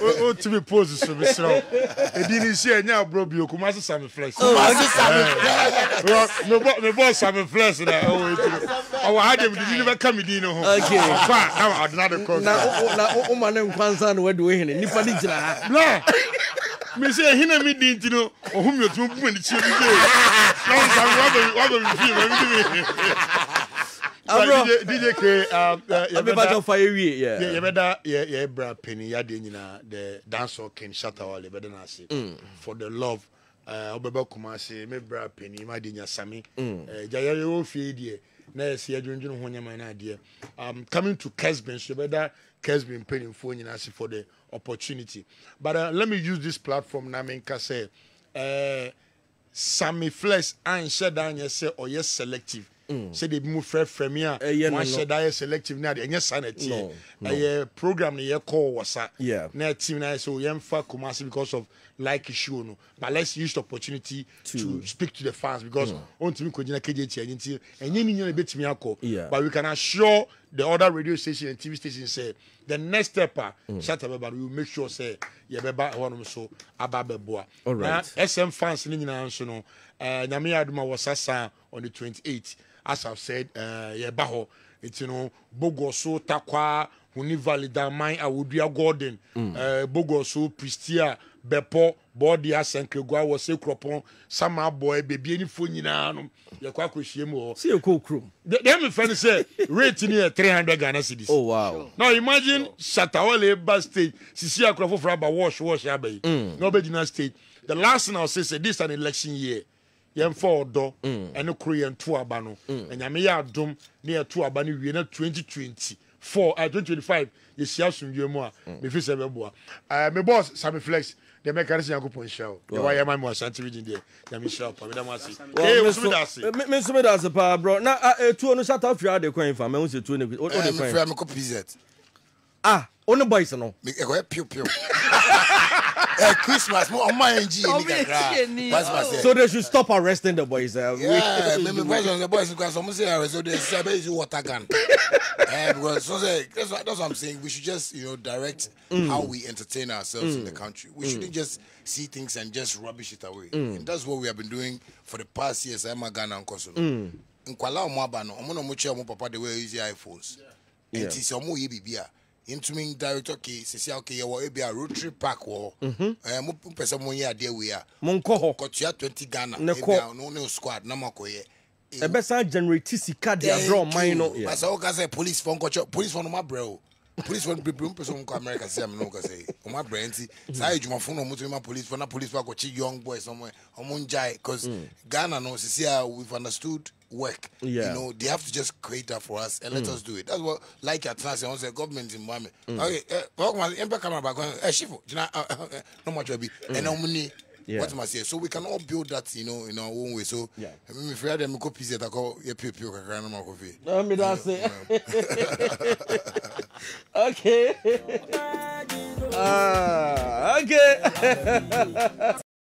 Oh, to be posed so Mr. E didn't see now, bro. You Kumasi Sammy Flex. Me boss Sammy Flex na. Oh, I had him deliver come in home. Okay. Now another call. Now, man, nkwansa no we hin nipa ni gira. No. Me say hina me din ti no. Ohum yo tu bu ni chi bi. Now DJ K, everybody fire we, yeah. You better, yeah, bra penny, ya nyina the dancehall king Shatta Wale, better na say for the love. Obeba Kumasi, me bra penny, ma dinya Sami. Jaya yo fie die. na see adwendwen ho nyama na ade coming to Kessben so better Kessben paying for nyina for the opportunity but let me use this platform na me nka say Sammy Flex and share down say or yes selective say they move from me one share down selective na de enya sanity program na ye call wasa na team na so yemfa Kumasi because of like issue no but let's use the opportunity to speak to the fans because on to me ko gina KJT anything enye ni nyina betimi akọ but we can assure the other radio station and TV station say the next step Shatta Wale we will make sure say ye beba honom so ababeboa na SM fans ni nyina so no nyame aduma wasasa on the 28th as I've said ye ba ho it you know bogoso takwa huni valida mine awudua Gordon bogoso Pristia Bepo body asenkegwa wo se kropon sama boy baby any fo nyina no ye kwa kohie mu see you cool crew them friend say rate near 300 Ghana cedis. Oh wow. Now imagine Shatta Wale bus stage sisi akrofo for about wash abai no be Gina state the last thing I'll say this an election year yem for do and crew yen to aba no enyame ya adom near to aba no wie na 2024 2025 ye sia sunwe mu a me fi se beboa me boss Sammy Flex the mechanism yakupon show the why am I more Ashanti region there yami show pa me da masi me so me da se pa bro na tu no Shatta Wale de kwan fa me hu se tu ne o de kwan me ko PZ on boys no me e go piu Christmas mo on my NG so they should stop arresting the boys yeah me the boys because some say arrest they say use water gun because so say that's what I'm saying we should just direct how we entertain ourselves in the country we shouldn't just see things and just rubbish it away and that's what we have been doing for the past years I'm a Ghana nkoso nkwala omo aba no omo no mo che omo papa the way use iPhones and it's omo ye bibia into me director okay say okay you will be a road trip pack wo mo person mo ye ade we a mo nko ho kotua 20 Ghana no squad na makoye e be san generate sika dey draw mine no but so ka say police phone no ma bro police phone people person ko America say am no ka say o ma brenti say ejuma phone no mo to ma police phone na police pa ko chi young boy somewhere omunjai cuz Ghana no see we've understood work they have to just create that for us and let us do it. That's what like at times I say government in Miami okay camera back shifu no much be and money what must say so we can all build that in our own way so me fear them go pizza that go piu kakra no coffee me that say okay okay